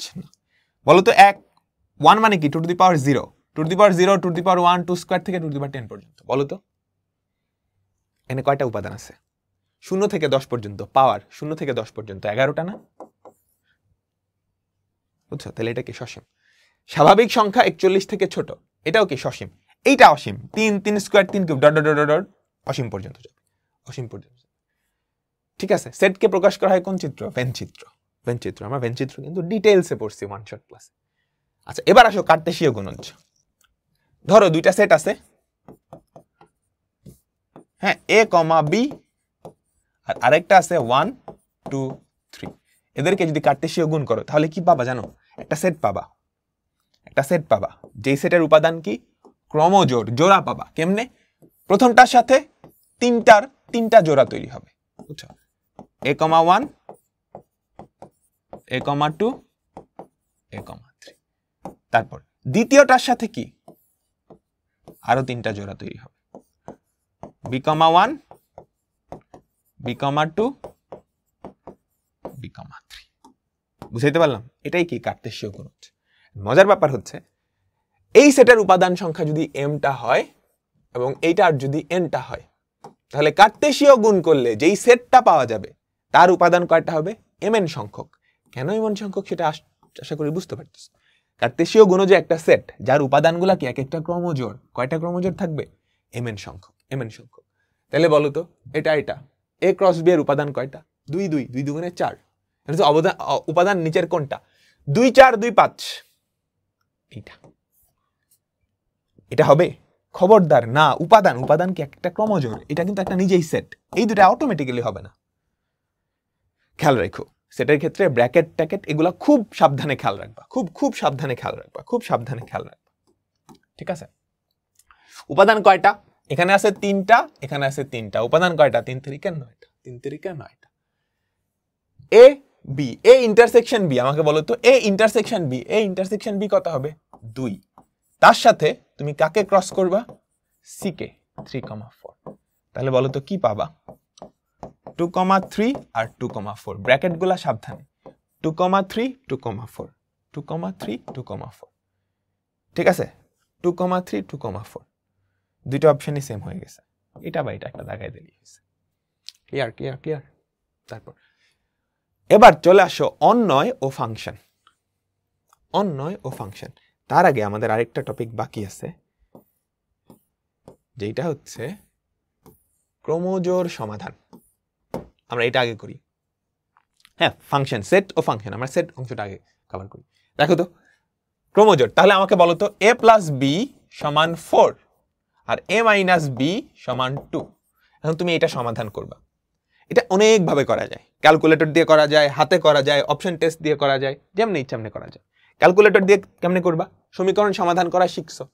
বলো তো। 1 মানে কি? Two to the power 0, two to the power 0, two to the power 1, 2 square থেকে টু টু দি পাওয়ার 10 পর্যন্ত। বলো তো এখানে কয়টা উপাদান আছে? 0 থেকে 10 পর্যন্ত, পাওয়ার 0 থেকে 10 পর্যন্ত 11টা না? বুঝছো? তাহলে এটা কি সসীম? স্বাভাবিক সংখ্যা 41 থেকে ছোট, এটাও কি সসীম? এইটা অসীম। 3 স্কয়ার 3 কিউব ডট অসীম পর্যন্ত যাবে। ঠিক আছে? সেটকে প্রকাশ করা হয় কোন চিত্র? ভেন চিত্র। আমরা ভেন চিত্র কিন্তু ডিটেইলসে পড়ছি ওয়ান শট ক্লাসে। আচ্ছা এবার আসো কার্তেশীয় গুণজ। ধরো দুইটা সেট আছে, হ্যাঁ, a, b, আর আরেকটা আছে 1 2 3। এদেরকে যদি কার্তেশীয় গুণ করো তাহলে কি পাবা জানো? একটা সেট পাবা, যেই সেটের উপাদান কি? ক্রমজোড়, জোড়া পাবা। কেমনে? প্রথমটার সাথে তিনটা জোড়া তৈরি হবে। বুঝছো? a, 1, a, 2, a, 3। তারপর দ্বিতীয়টার সাথে কি? আরো 3টা জোড়া তৈরি হবে। b, 1, b, 2, b, 3। বুঝাইতে পারলাম? এটাই কি কার্তেশীয় গুণজ। মজার ব্যাপার হচ্ছে এই সেটের উপাদান সংখ্যা যদি mটা হয় এবং এইটার যদি nটা হয়, তাহলে কার্তেশীয় গুণ করলে যেই সেটটা পাওয়া যাবে তার উপাদান কয়টা হবে? mn সংখ্যক। কেন mn সংখ্যক সেটা আশা করি বুঝতে পারতেছ। কার্তেশীয় গুণজে একটা সেট যার উপাদানগুলা কি এক একটা ক্রমজোড়। কয়টা ক্রমজোড় থাকবে? mn সংখ্যক। তাহলে বলো তো এটা a ক্রস b এর উপাদান কয়টা? 2 দুগুণে 4। উপাদান নিচের কোনটা? 2 4 2 5। এটা হবে? খবরদার না। উপাদান কি একটা ক্রমজোড়, এটা কিন্তু একটা নিজেই সেট। এই দুটো অটোমেটিক্যালি হবে না। খেয়াল রাখো সেটের ক্ষেত্রে ব্র্যাকেট ট্যাকেট এগুলা খুব সাবধানে খেয়াল রাখবা, খুব সাবধানে খেয়াল রাখবা। ঠিক আছে? উপাদান কয়টা? এখানে আছে 3টা, এখানে আছে 3টা। উপাদান কয়টা? 3 3 9টা। a B, A intersection B, আমাকে বলো তো A intersection B, A intersection B কত হবে 2, তার সাথে তুমি কাকে ক্রস করবা সি কে 3,4, তাহলে বলো তো কি পাবা 2,3 আর 2,4, ব্র্যাকেট গুলা সাবধানে 2,3 2,4 2,3 2,4, ঠিক আছে 2,3 2,4, দুইটা অপশনই সেম হয়ে গেছে, এটা বা এটা একটা দাগায় দিলেই হয়েছে। Clear clear clear. তারপর এবার চলে আসো অন্বয় ও ফাংশন। অন্বয় ও ফাংশন, তার আগে আমাদের আরেকটা টপিক বাকি আছে, যেটা হচ্ছে ক্রমজোড় সমাধান। আমরা এটা আগে করি, হ্যাঁ ফাংশন সেট ও ফাংশন, আমরা সেট অংশটা আগে কভার করি। দেখো তো ক্রমজোড়, তাহলে আমাকে বলো তো a প্লাস বি সমান 4 আর a মাইনাস বি সমান 2। এখন তুমি এটা সমাধান করবা, এটা অনেকভাবে করা যায়, ক্যালকুলেটর দিয়ে করা যায়, হাতে করা যায়, অপশন টেস্ট দিয়ে করা যায়, যেমনি ইচ্ছা এমনি করা যায়। ক্যালকুলেটর দিয়ে কেমনে করবা, সমীকরণ সমাধান করা শিখছো,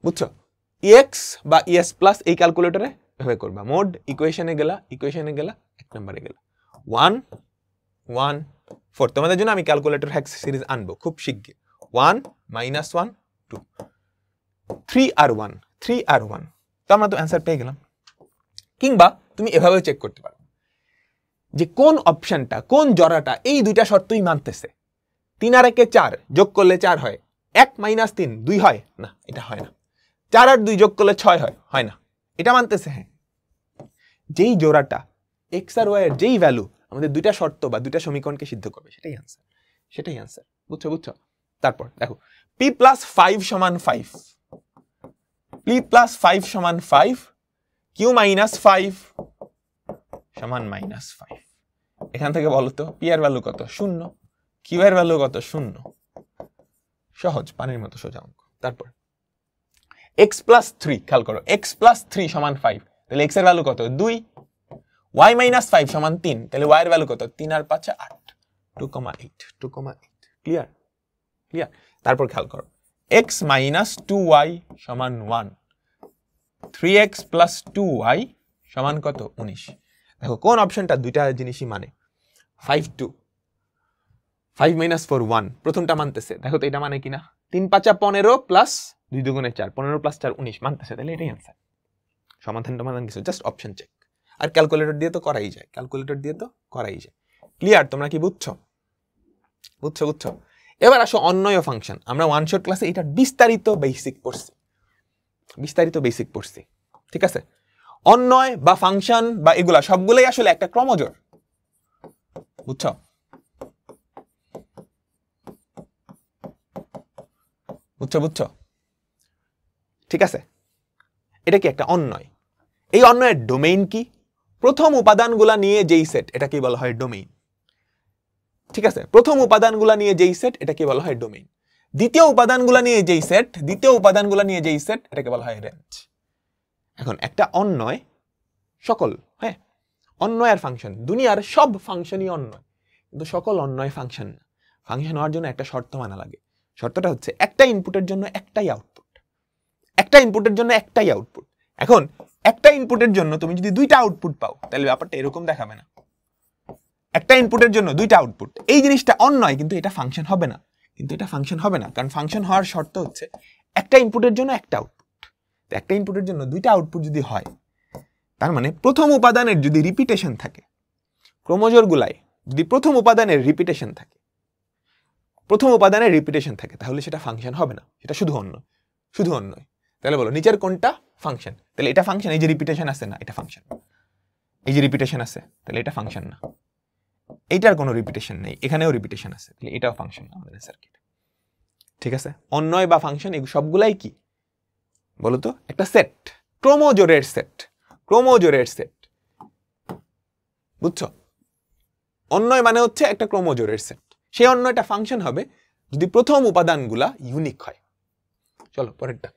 বুঝছো, ইএক্স বা ইএস প্লাস এই ক্যালকুলেটরে এভাবে করবা, মোড ইকুয়েশনে গেলা, এক নম্বরে গেলা 1 1 4। তোমাদের জন্য আমি ক্যালকুলেটর হ্যাক সিরিজ আনবো খুব শিগগির। 1 -1 2 3 আর 1 3 আর 1, তো আমরা তো অ্যান্সার পেয়ে গেলাম। কিংবা তুমি এভাবে চেক করতে পারো যে কোন অপশনটা, কোন জোড়াটা এই দুইটা শর্তই মানতেছে। 3 আর 1 4 যোগ করলে 4 হয়, 1 - 3 2 হয় না, এটা হয় না। 4 আর 2 যোগ করলে 6 হয়, হয় না, এটা মানতেছে। হ্যাঁ, যেই জোড়াটা x আর y এর যেই ভ্যালু আমাদের দুইটা শর্ত বা দুইটা সমীকরণকে সিদ্ধ করবে, সেটাই আনসার, সেটাই আনসার। বুঝছো বুঝছো। তারপর দেখো p + 5 = 5, p + 5 = 5, q - 5 = -5। এখান থেকে বলো তো p এর ভ্যালু কত 0, q এর ভ্যালু কত 0। সহজ, পানির মতো সোজা অঙ্ক। তারপর x + 3, খেয়াল করো x + 3 = 5, তাহলে x এর ভ্যালু কত 2, y - 5 = 3, তাহলে y এর ভ্যালু কত 3 আর 5 8, 2,8 2,8। Clear clear. তারপর খেয়াল করো x - 2y = 1, 3x + 2y = কত 19। দেখো কোন অপশনটা দুইটা জিনিসই মানে 5 2 5 - 4 1, প্রথমটা মানতেছে। দেখো তো এটা মানে কিনা 3 5 15 প্লাস 2 2 4 15 + 4 19 মানতেছে, তাহলে এটাই आंसर। সমাধান কিছু জাস্ট অপশন চেক, আর ক্যালকুলেটর দিয়ে তো করাই যায়, ক্যালকুলেটর দিয়ে তো করাই যায়। ক্লিয়ার, তোমরা কি বুঝছো বুঝছো বুঝছো। এবার আসো অন্বয় ফাংশন। আমরা ওয়ান শট ক্লাসে এটা বিস্তারিত বেসিক পড়ছি, ঠিক আছে। অন্বয় বা ফাংশন বা এগুলা সবগুলাই আসলে একটা ক্রমজোড়, বুঝছো। বুঝছো বুঝছো, ঠিক আছে। এটা কি একটা অন্বয়, এই অন্বয়ের ডোমেইন কি, প্রথম উপাদানগুলা নিয়ে যেই সেট এটাকে বলা হয় ডোমেইন, ঠিক আছে। প্রথম উপাদানগুলা নিয়ে যেই সেট এটাকে বলা হয় ডোমেইন, দ্বিতীয় উপাদানগুলা নিয়ে যেই সেট এটাকে বলা হয় রেঞ্জ। এখন একটা অন্বয় সকল, হ্যাঁ অন্বয় আর ফাংশন, দুনিয়ার সব ফাংশনই অন্বয়, কিন্তু সকল অন্বয় ফাংশন না। ফাংশন হওয়ার জন্য একটা শর্ত মানা লাগে, শর্তটা হচ্ছে একটা ইনপুটের জন্য একটাই আউটপুট, একটা ইনপুটের জন্য একটাই আউটপুট। এখন একটা ইনপুটের জন্য তুমি যদি দুইটা আউটপুট পাও, তাহলে ব্যাপারটা এরকম দেখাবে না। একটা ইনপুটের জন্য দুইটা আউটপুট, এই জিনিসটা অন্যয়, কিন্তু এটা ফাংশন হবে না, কারণ ফাংশন হওয়ার শর্ত হচ্ছে একটা ইনপুটের জন্য একটা আউটপুট। একটা ইনপুটের জন্য দুইটা আউটপুট যদি হয়, তার মানে প্রথম উপাদানের যদি রিপিটেশন থাকে, ক্রোমোজোরগুলায় যদি প্রথম উপাদানের রিপিটেশন থাকে, তাহলে সেটা ফাংশন হবে না, সেটা শুধু অন্যয়। তাহলে বলো নিচের কোনটা ফাংশন, তাহলে এটা ফাংশন। এই যে রিপিটেশন আছে না, এটা ফাংশন। এই যে রিপিটেশন আছে, তাহলে এটা ফাংশন না। এইটার কোনো রিপিটেশন নেই, এখানেও রিপিটেশন আছে, তাহলে এটাও ফাংশন না আমাদের সার্কিট, ঠিক আছে। অন্যয় বা ফাংশন এই সবগুলাই কি বলো তো, একটা সেট, ক্রোমোজোরের সেট, বুঝছো। অন্যয় মানে হচ্ছে একটা ক্রোমোজোরের সেট, সেই অন্যয়টা ফাংশন হবে যদি প্রথম উপাদানগুলা ইউনিক হয়। চলো পরেরটা।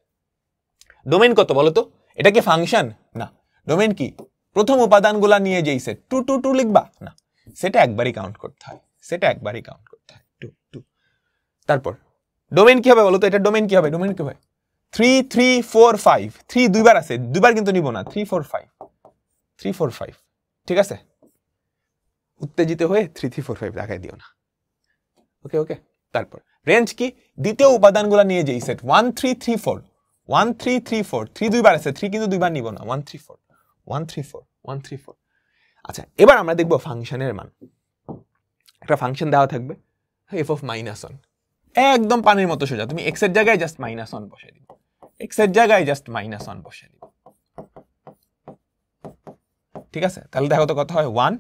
ডোমেইন কত বলো তো, এটা কি ফাংশন না, ডোমেইন কি প্রথম উপাদানগুলা নিয়ে যেই সেট 2 2 2 লিখবা না, সেটা একবারই কাউন্ট করতে হয়, 2 2। তারপর ডোমেইন কি হবে বলো তো, এটা ডোমেইন কি হবে 3 3 4 5, 3 দুইবার আছে, দুইবার কিন্তু নিব না, 3 4 5, ঠিক আছে। উত্তেজিত হয়ে 3 3 4 5 দেখাই দিও না। ওকে ওকে। তারপর রেঞ্জ কি, দ্বিতীয় উপাদানগুলো নিয়ে যেই সেট 1 3 3 4 1 3 3 4 3 দুইবার আছে, 3 কিন্তু দুইবার নিব না, 1 3 4 1 3 4 1 3 4। আচ্ছা এবার আমরা দেখব ফাংশনের মান। একটা ফাংশন দেওয়া থাকবে f of -1, একদম পানির মতো সোজা, তুমি x এর জায়গায় জাস্ট -1 বসাই দিবে, x এর জায়গায় জাস্ট -1 বসাই দিবে। ঠিক আছে, তাহলে দেখো তো কত হয়, 1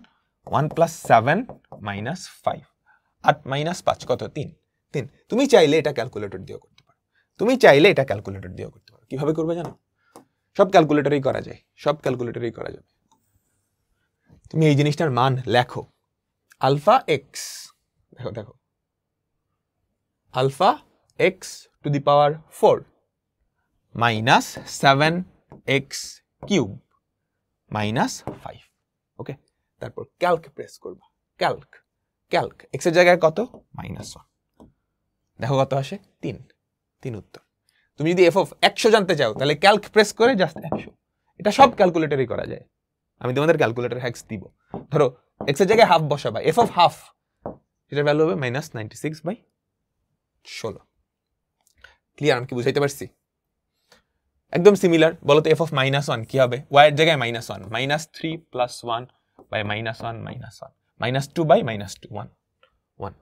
1 + 7 - 5 8 - 5 কত, 3 3। তুমি চাইলে এটা ক্যালকুলেটর দিয়েও করতে পারো, তুমি চাইলে এটা ক্যালকুলেটর দিয়েও করতে পারো। কিভাবে করবে জানো? সব ক্যালকুলেটরেই করা যায়, সব ক্যালকুলেটরেই করা যাবে। তুমি এই জিনিসটার মান লেখো, আলফা এক্স, দেখো দেখো alpha x to the power 4 minus 7x cube minus 5। Okay, তারপর ক্যালক প্রেস করবা, ক্যালক ক্যালক এক্স এর জায়গায় কত, -1, দেখো কত আসে, 3 3 উত্তর। তুমি যদি এফ অফ 100 জানতে চাও তাহলে ক্যালক প্রেস করে জাস্ট 100। এটা সব ক্যালকুলেটরই করা যায়, আমি তোমাদের ক্যালকুলেটর হ্যাক্স দিব। ধরো এক্স এর জায়গায় হাফ বসাবা, এফ অফ হাফ এটার ভ্যালু হবে -96/16। ক্লিয়ার? আমি কি বুঝাইতে পারছি? একদম সিমিলার। বলো তো এফ অফ -1 কি হবে, ওয়াই এর জায়গায় -1 -3 + 1 বাই -1 -1 -2 বাই -2 1 1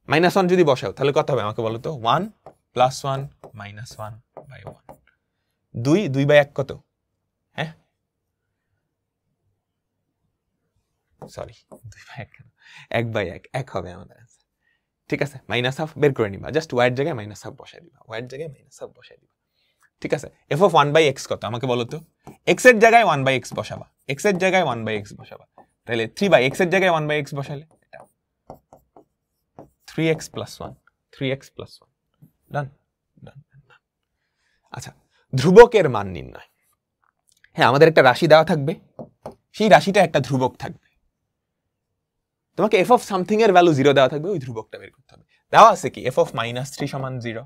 -1 যদি বসাও তাহলে কত হবে আমাকে বলো তো, 1 + 1 -1 বাই 1 2 2 বাই 1 কত, হ্যাঁ সরি 2 বাই 1 কেন, 1 বাই 1 1 হবে আমাদের आंसर। ঠিক আছে, -1/2 বের করে নিবা, জাস্ট ওয়াই এর জায়গায় -1/2 বসাই দিবা, ওয়াই এর জায়গায় -1/2 বসাই দিবা। ঠিক আছে, এফ অফ 1/x কত আমাকে বলো তো, এক্স এর জায়গায় 1/x বসাবা, এক্স এর জায়গায় 1/x বসাবা, তাহলে 3/x এর জায়গায় 1/x বসালে এটা 3x + 1 3x + 1 ডান ডান। আচ্ছা ধ্রুবকের মান নির্ণয়। হ্যাঁ, আমাদের একটা রাশি দেওয়া থাকবে, সেই রাশিটা একটা ধ্রুবক থাকবে, তোমাকে এফ অফ সামথিং এর ভ্যালু 0 দেওয়া থাকবে, ওই ধ্রুবকটা বের করতে হবে। দেওয়া আছে কি এফ অফ -3 = 0।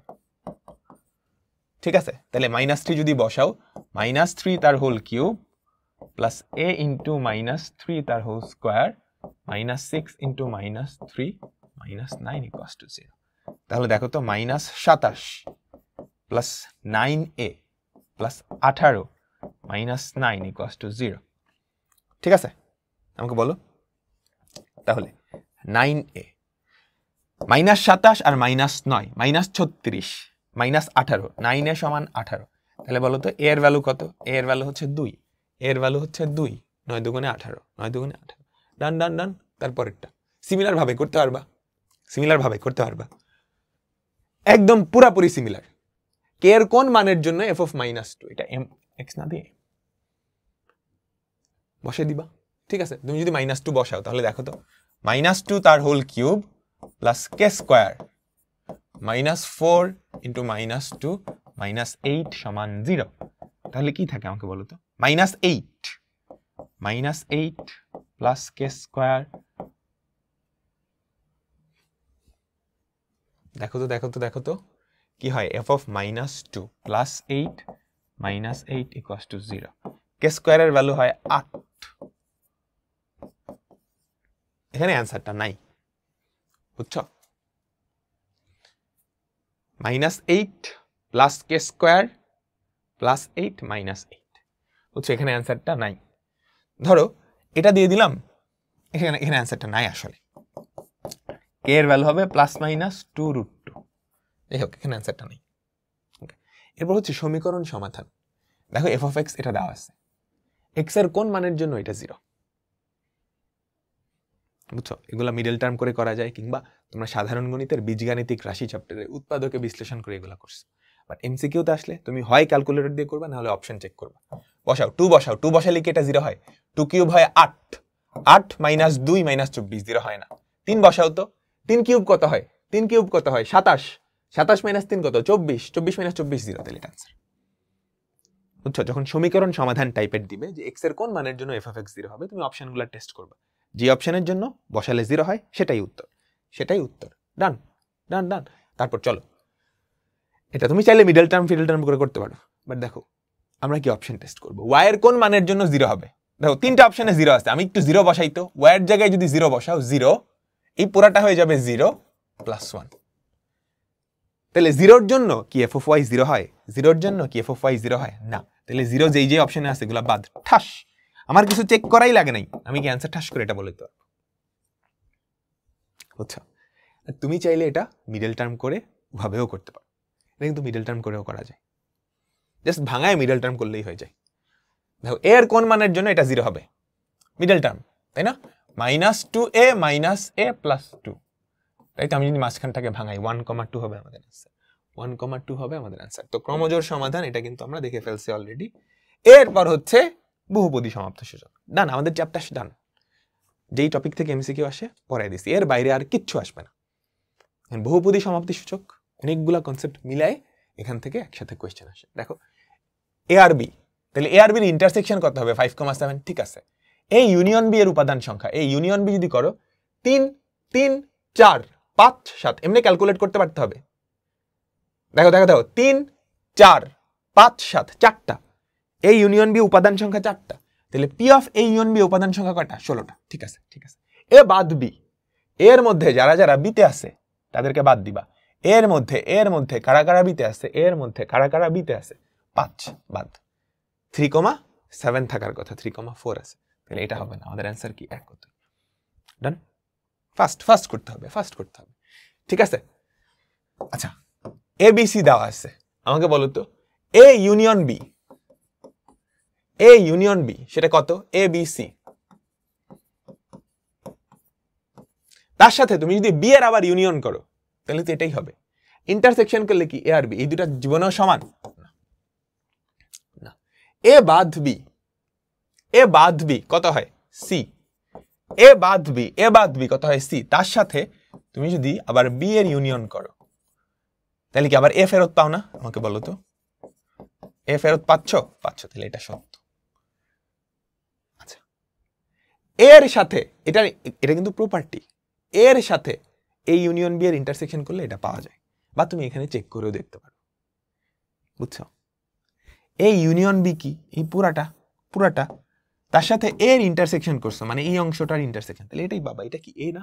ঠিক আছে, তাহলে -3 যদি বসাও, -3 তার whole cube plus a into -3 তার হোল স্কোয়ার -6 ইন্টু -3 -9 = 0। তাহলে দেখো তো, -27 প্লাস 9a প্লাস 18 -9 = 0। ঠিক আছে, আমাকে বলো তাহলে 9a -27 আর -9 -36 -18 9a = 18। তাহলে বলো তো এ এর ভ্যালু কত, এ এর ভ্যালু হচ্ছে 2, এর ভ্যালু হচ্ছে 2, 9 দুগুণে 18 9 দুগুণে 18। ডান ডান ডান। তারপরেরটা সিমিলার ভাবে করতে পারবা, সিমিলার ভাবে করতে পারবা, একদম পুরাপুরি সিমিলার। কে এর কোন মানের জন্য এফ অফ -2, এটা এম এক্স না দিয়ে বসে দিবা। ঠিক আছে, তুমি যদি -2 বসাও তাহলে দেখো তো, -2 তার হোল কিউব প্লাস কে স্কোয়ার -4 ইন্টু -2 -8 = 0। তাহলে কি থাকে আমাকে বলো তো, -8 প্লাস কে স্কোয়ার, দেখো তো দেখো তো দেখো তো কি হয়, এফ অফ -2 প্লাস 8 -8 = 0। কে স্কোয়ারের ভ্যালু হয় 8, এখানে অ্যান্সারটা নাই, বুঝছো? -8 প্লাস কে স্কোয়ার প্লাস 8 -8, বুঝছো? এখানে অ্যান্সারটা নাই। ধরো এটা দিয়ে দিলাম, এখানে এখানে অ্যান্সারটা নাই আসলে, কে এর ভ্যালু হবে +-2√2। যাই হোক, এখানে অ্যান্সারটা নেই। এরপর হচ্ছে সমীকরণ সমাধান। দেখো এফ অফ এক্স এটা দেওয়া আছে, এক্স এর কোন মানের জন্য এটা 0, বুঝছো? এগুলা মিডল টার্ম করে করা যায়, কিংবা তোমরা সাধারণ গণিতের বীজগাণিতিক রাশি চ্যাপ্টারে উৎপাদকে বিশ্লেষণ করে এগুলা করছো। বাট এমসিকিউতে আসলে তুমি হয় ক্যালকুলেটর দিয়ে করবা, না হলে অপশন চেক করবা। বসাও 2, বসাও 2 বসালে কি এটা 0 হয়? 2 কিউব হয় 8, 8 - 2 - 24 0 হয় না। 3 বসাও তো, 3 কিউব কত হয়? 3 কিউব কত হয়? 27, 27 - 3 কত? 24, 24 - 24 0। তাহলে এটা आंसर, বুঝছো? যখন সমীকরণ সমাধান টাইপের দিবে যে এক্স এর কোন মানের জন্য এফ অফ এক্স 0 হবে, তুমি অপশনগুলো টেস্ট করবা, যে অপশনের জন্য বসালে 0 হয় সেটাই উত্তর, সেটাই উত্তর। ডান ডান ডান। তারপর চলো, এটা তুমি চাইলে মিডল টার্ম ফিডল টার্ম করে করতে পারো, বাট দেখো আমরা কি অপশন টেস্ট করব, ওয়াই এর কোন মানের জন্য 0 হবে, দেখো তিনটা অপশনে 0 আছে, আমি একটু 0 বসাই তো, ওয়ার জায়গায় যদি 0 বসাও 0, এই পুরাটা হয়ে যাবে 0 + 1। তাহলে 0-র জন্য কি f of y 0 হয়? 0-র জন্য কি f of y 0 হয়? না। তাহলে 0 যেই যে অপশনে আছে এগুলা বাদ, ঠাস। আমার কিছু চেক করাই লাগে নাই, আমি কি অ্যান্সার ঠাস করে এটা বলে দিতে পারবো। বুঝছো? তুমি চাইলে এটা মিডল টার্ম করে ভাবেও করতে পারো, এটা কিন্তু মিডল টার্ম করেও করা যায়, জাস্ট ভাঙায় মিডল টার্ম করলেই হয়ে যায়। দেখো এর কোন মানের জন্য এটা 0 হবে? মিডল টার্ম, তাই না? -2a - a + 2, তাই তো? আমি যদি মাঝখানটাকে ভাঙাই 1,2 হবে আমাদের অ্যান্সার, 1,2 হবে আমাদের অ্যান্সার। তো ক্রমজোড় সমাধান এটা কিন্তু আমরা দেখে ফেলছি অলরেডি। এরপর হচ্ছে বহুপদী সমাপ্ত সূচক। ডান, আমাদের চ্যাপ্টার ডান। যেই টপিক থেকে এমসিকিউ আসে পড়াই দিছি, এর বাইরে আর কিচ্ছু আসবে না। বহুপদী সমাপ্তি সূচক অনেকগুলা কনসেপ্ট মিলায় এখান থেকে একসাথে কোয়েশ্চেন আসে। দেখো এ আর বি, তাহলে এ আর বির ইন্টারসেকশন কত হবে? 5,7। ঠিক আছে, এই ইউনিয়ন বি এর উপাদান সংখ্যা, এই ইউনিয়ন বি যদি করো 3, 3, 4, 5, 7, এমনি ক্যালকুলেট করতে পারতে হবে। দেখো দেখো দেখো 3, 4, 5, 7, 4টা। এই ইউনিয়ন বি উপাদান সংখ্যা 4টা, তাহলে পি অফ এই ইউনিয়ন বি উপাদান সংখ্যা কয়টা? 16টা। ঠিক আছে, ঠিক আছে। এ বাদ বি, এর মধ্যে যারা যারা বিতে আছে তাদেরকে বাদ দিবা। এর মধ্যে কারা কারা বিতে আছে, এর মধ্যে কারা কারা বিতে আছে? 5 বাদ। 3,7 থাকার কথা, 3,4 আছে, তাহলে এটা হবে না। আমাদের অ্যান্সার কি? 1 কত? ডান। ফাস্ট করতে হবে, ফাস্ট করতে হবে। ঠিক আছে, আচ্ছা এ বি সি দেওয়া আছে, আমাকে বলো তো A union B, A union B সেটা কত? এ বি সি, তার সাথে তুমি যদি বি এর আবার ইউনিয়ন করো তাহলে তো এটাই হবে। ইন্টারসেকশন করলে কি এ আর বি এই দুটা জীবনেও সমান না। এ বাদ বি, এ বাদ বি কত হয়? সি। এ বাদ বি, এ বাদ বি কত হয়? সি। তার সাথে তুমি যদি আবার বি এর ইউনিয়ন করো তাহলে কি আবার এ ফেরত পাও না? আমাকে বলো তো, এ ফেরত পাচ্ছ? তাহলে এটা সত্য। আচ্ছা, এর সাথে এটা, এটা কিন্তু প্রপার্টি, এর সাথে এই ইউনিয়ন বি এর ইন্টারসেকশন করলে এটা পাওয়া যায়, বা তুমি এখানে চেক করেও দেখতে পারো। বুঝছো? এই ইউনিয়ন বি কি? এই পুরাটা তার সাথে এর ইন্টারসেকশন করছো, মানে এই অংশটার ইন্টারসেকশন, তাহলে এটাই বাবা, এটা কি এ না?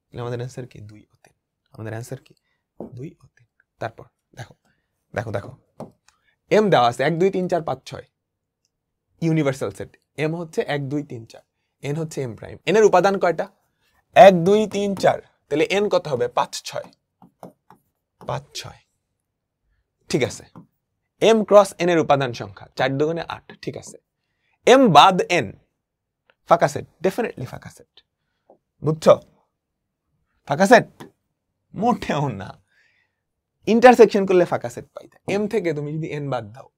তাহলে আমাদের অ্যান্সার কি? 2 ও 3। আমাদের অ্যান্সার কি? 2 ও 3। তারপর দেখো দেখো দেখো এম দেওয়া আছে 1, 2, 3, 4, 5, 6 ইউনিভার্সাল সেট। এম হচ্ছে 1, 2, 3, 4, এন হচ্ছে এম প্রাইম। এন এর উপাদান কয়টা? 1, 2, 3, 4, তাহলে এন কত হবে? 5, 6, 5, 6। ঠিক আছে, এম ক্রস এন এর উপাদান সংখ্যা 4 দুগুণে 8। ঠিক আছে, এম বাদ এন ফাঁকা সেট, ডেফিনেটলি ফাঁকা সেট। বুঝছো? ফাঁকা সেট মোটেও না, ইন্টারসেকশন করলে ফাঁকা সেট পাইতে। এম থেকে তুমি যদি এন বাদ দাও,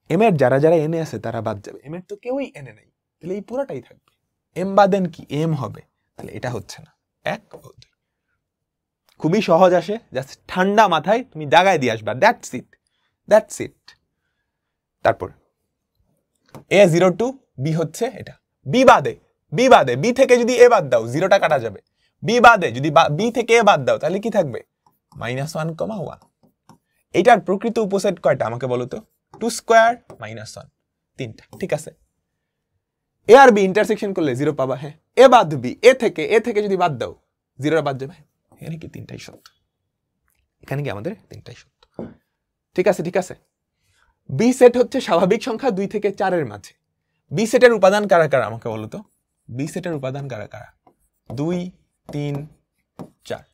এম এর যারা যারা এনে আছে তারা বাদ যাবে, এম এর তো কেউই এনে নাই, তাহলে এই পুরোটাই থাকবে। এম বাদ এন কি? এম হবে, তাহলে এটা হচ্ছে না। 1 ও 2 খুবই সহজ আসে, জাস্ট ঠান্ডা মাথায় তুমি জায়গায় দিয়ে আসবা, দ্যাটস ইট, দ্যাটস ইট। তারপর A02 বি হচ্ছে এটা, বি বাদে, বি থেকে যদি এ বাদ দাও 0টা কাটা যাবে, বি বাদে যদি বি থেকে এ বাদ দাও তাহলে কি থাকবে? -1,1। এটার প্রকৃত উপসেট কয়টা আমাকে বলো তো? 2 স্কয়ার -1, 3টা। ঠিক আছে, এ আর বি ইন্টারসেকশন করলে 0 পাবা। হ্যাঁ, এ বাদ বি, এ থেকে যদি বাদ দাও 0টা বাদ যাবে। এখানে কি 3টাই সত্য, এখানে কি আমাদের 3টাই সত্য। ঠিক আছে, ঠিক আছে। বি সেট হচ্ছে স্বাভাবিক সংখ্যা 2 থেকে 4 এর মাঝে। বি সেটের উপাদান কারা কারা আমাকে বলো তো? বি সেটের উপাদান কারা কারা? 2, 3, 4।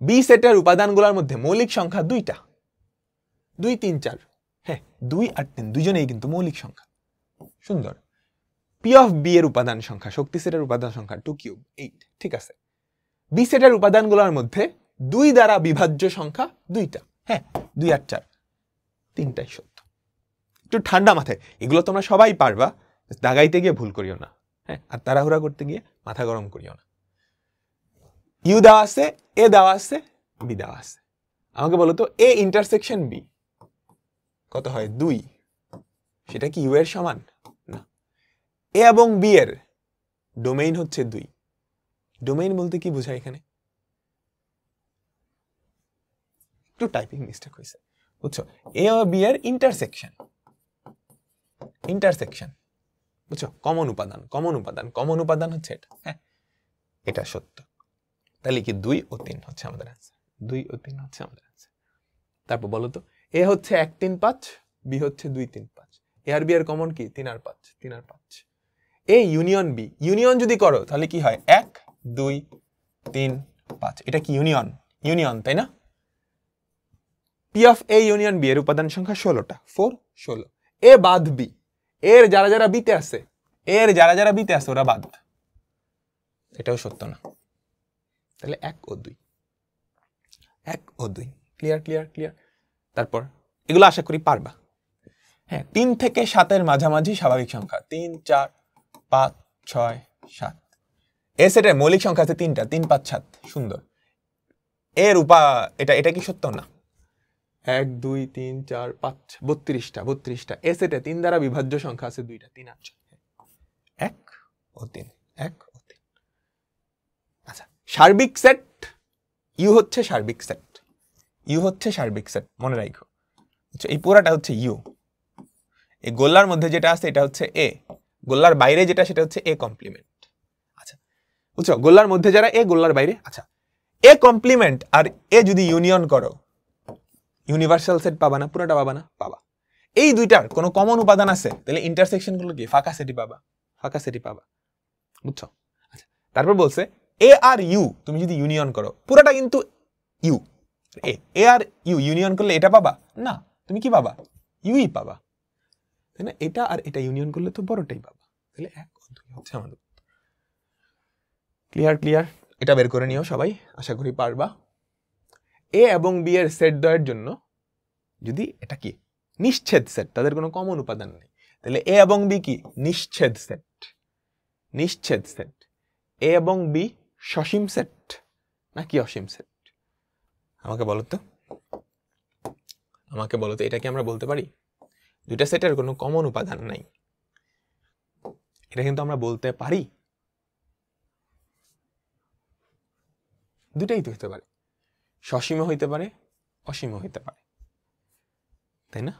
বি সেটের উপাদানগুলোর মধ্যে মৌলিক সংখ্যা 2টা, 2, 3, 4। হ্যাঁ, 2 আর 3 দুজনেই কিন্তু মৌলিক সংখ্যা। সুন্দর। পি অফ বি এর উপাদান সংখ্যা, শক্তি সেটের উপাদান সংখ্যা 2 কিউব 8। ঠিক আছে, বি সেটের উপাদানগুলোর মধ্যে 2 দ্বারা বিভাজ্য সংখ্যা 2টা। হ্যাঁ, 2 আর 4, 3টাই সত্য। একটু ঠান্ডা মাথায়, এগুলো তোমরা সবাই পারবা, দাগাইতে গিয়ে ভুল করিও না। হ্যাঁ, আর তাড়াহুড়া করতে গিয়ে মাথা গরম করিও না। ইউ দেওয়া আছে, এ দেওয়া আছে, বি দেওয়া আছে। আমাকে বলো তো এ ইন্টারসেকশন বি কত হয়? 2। সেটা কি ইউ এর সমান? না। এ এবং বি এর ডোমেইন হচ্ছে 2। ডোমেইন বলতে কি বোঝায় এখানে? একটু টাইপিং মিস্টেক হয়েছে, বুঝছো? এ ও বি এর ইন্টারসেকশন, ইন্টারসেকশন, বুঝছো? কমন উপাদান, কমন উপাদান, কমন উপাদান হচ্ছে এটা। হ্যাঁ, এটা সত্য। তাহলে কি 2 ও 3 হচ্ছে আমাদের অ্যান্সার। 2 ও 3 হচ্ছে আমাদের অ্যান্সার। তারপর বলো তো, এ হচ্ছে 1 3 5, বি হচ্ছে 2 3 5। এ আর বি এর কমন কি? 3 আর 5, 3 আর 5। এ ইউনিয়ন বি, ইউনিয়ন যদি করো তাহলে কি হয়? 1 2 3 5, এটা কি ইউনিয়ন? ইউনিয়ন, তাই না? P of A union B এর উপাদান সংখ্যা 16টা, 4 16। এ বাদ বি, এর যারা যারা বিতে আছে, এর যারা যারা বিতে আছে ওরা বাদ, এটাও সত্য না। তাহলে 1 ও 2, 1 ও 2, ক্লিয়ার ক্লিয়ার ক্লিয়ার। তারপর এগুলো আশা করি পারবা। হ্যাঁ, 3 থেকে 7 এর মাঝামাঝি স্বাভাবিক সংখ্যা, 3 4 5 6 7। এ সেটের মৌলিক সংখ্যা আছে 3টা, 3 5 7, সুন্দর। এর এটা এটা কি সত্য না? 1 2 3 4 5 32টা, 32টা। এ সেটে 3 দ্বারা বিভাজ্য সংখ্যা আছে 2টা, 3 8 1 ও 3, 1 ও 3। আচ্ছা, সার্বিক সেট, ইউ হচ্ছে সার্বিক সেট, ইউ হচ্ছে সার্বিক সেট, মনে রাখো। আচ্ছা, এই পুরাটা হচ্ছে ইউ। এই গোল্লার মধ্যে যেটা আছে এটা হচ্ছে এ, গোল্লার বাইরে যেটা সেটা হচ্ছে এ কমপ্লিমেন্ট। আচ্ছা, বুঝছো? গোল্লার মধ্যে যারা এ, গোল্লার বাইরে। আচ্ছা, এ কমপ্লিমেন্ট আর এ যদি ইউনিয়ন করো, ইউনিভার্সাল সেট পাবা না? পুরোটা পাবা না? পাবা। এই দুইটার কোনো কমন উপাদান আছে, তাহলে ইন্টারসেকশন গুলো কি? ফাঁকা সেটই পাবা, ফাঁকা সেটই পাবা, বুঝছো? আচ্ছা, তারপর বলছে এ আর ইউ তুমি যদি ইউনিয়ন করো, পুরোটা কিন্তু ইউ। এ আর ইউ ইউনিয়ন করলে এটা পাবা না, তুমি কি পাবা? ইউই পাবা, তাই না? এটা আর এটা ইউনিয়ন করলে তো বড়টাই পাবা। তাহলে 1 ও 2 হচ্ছে আমাদের। ক্লিয়ার ক্লিয়ার, এটা বের করে নিও সবাই, আশা করি পারবা। এ এবং বি এর সেট দ্বয়ের জন্য যদি এটা কি নিশ্ছেদ সেট, তাদের কোনো কমন উপাদান নেই, তাহলে এ এবং বি কি? নিশ্ছেদ সেট, নিশ্ছেদ সেট। এ এবং বি সসীম সেট নাকি অসীম সেট? আমাকে বলো তো, আমাকে বলো তো, এটা কি আমরা বলতে পারি? দুইটা সেটের কোনো কমন উপাদান নাই, এটা কিন্তু আমরা বলতে পারি? দুটাই তো হতে পারে, সসীমও হইতে পারে, অসীমও হইতে পারে, তাই না?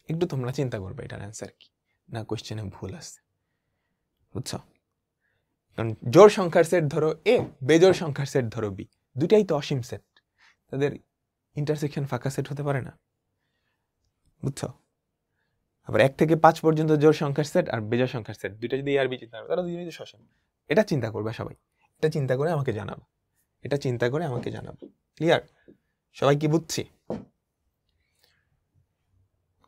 একটু তোমরা চিন্তা করবে এটার অ্যান্সার কি, না কোশ্চেনে ভুল আছে, বুঝছো? কারণ জোড় সংখ্যার সেট ধরো এ, বেজোড় সংখ্যার সেট ধরো বি, দুটাই তো অসীম সেট, তাদের ইন্টারসেকশন ফাঁকা সেট হতে পারে না, বুঝছো? আবার 1 থেকে 5 পর্যন্ত জোড় সংখ্যার সেট আর বেজোড় সংখ্যার সেট, দুইটা যদি এ আর বি চিন্তা করো, তারা দুজনেই তো সসীম। এটা চিন্তা করবে সবাই, এটা চিন্তা করে আমাকে জানাবো, এটা চিন্তা করে আমাকে জানাবো। ক্লিয়ার? সবাই কি বুঝছি?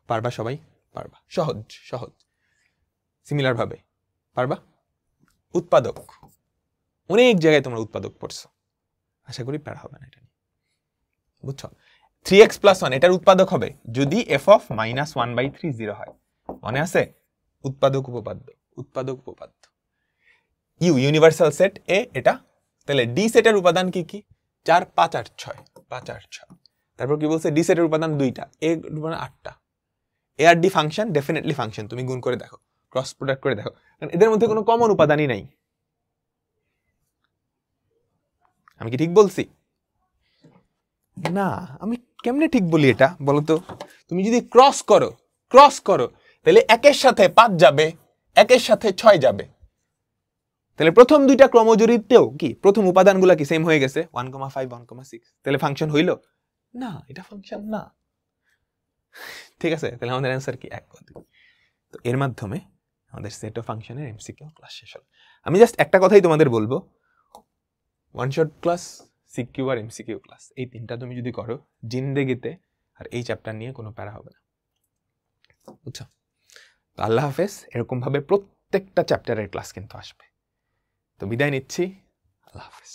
পারবা সবাই? পারবা, সহজ সহজ। সিমিলার ভাবে পারবা। উৎপাদক, অনেক জায়গায় তোমরা উৎপাদক পড়ছো, আশা করি প্যারা হবে না এটা নিয়ে, বুঝছো? 3x + 1 এটার উৎপাদক হবে যদি f of -1/3 0 হয়, মনে আছে? উৎপাদক উপপাদ্য, উৎপাদক উপপাদ্য। ইউ ইউনিভার্সাল সেট এ এটা, তাহলে ডি সেটের উপাদান কি কি? 4 5 8 6, 5 8 6। তারপর কি বলছে? ডি সেটের উপাদান 2টা, এ উপাদান 8টা। এ আর ডি ফাংশন, ডেফিনেটলি ফাংশন, তুমি গুণ করে দেখো, ক্রস প্রোডাক্ট করে দেখো, কারণ এদের মধ্যে কোনো কমন উপাদানই নাই। আমি কি ঠিক বলছি? না, আমি কেমনে ঠিক বলি এটা বলো তো? তুমি যদি ক্রস করো তাহলে 1-এর সাথে 5 যাবে, 1-এর সাথে 6 যাবে, তাহলে প্রথম দুইটা ক্রমজোড়িতেও কি প্রথম উপাদানগুলো কি সেম হয়ে গেছে, 1,5 1,6, তাহলে ফাংশন হইল না? এটা ফাংশন না, ঠিক আছে? তাহলে আমাদের অ্যান্সার কি? 1 ও 2। তো এর মাধ্যমে আমাদের সেট অফ ফাংশনের এমসিকিউ ক্লাস শেষ হলো। আমি জাস্ট একটা কথাই তোমাদের বলবো, ওয়ান শট ক্লাস, সিকিউ আর এমসিকিউ ক্লাস, এই 3টা তুমি যদি করো জিন্দেগিতে আর এই চ্যাপ্টার নিয়ে কোনো প্যারা হবে না, বুঝছো? তো আল্লাহ হাফেজ। এরকম ভাবে প্রত্যেকটা চ্যাপ্টারের ক্লাস কিন্তু আসবে। তো বিদায় নিচ্ছি, আল্লাহ হাফেজ।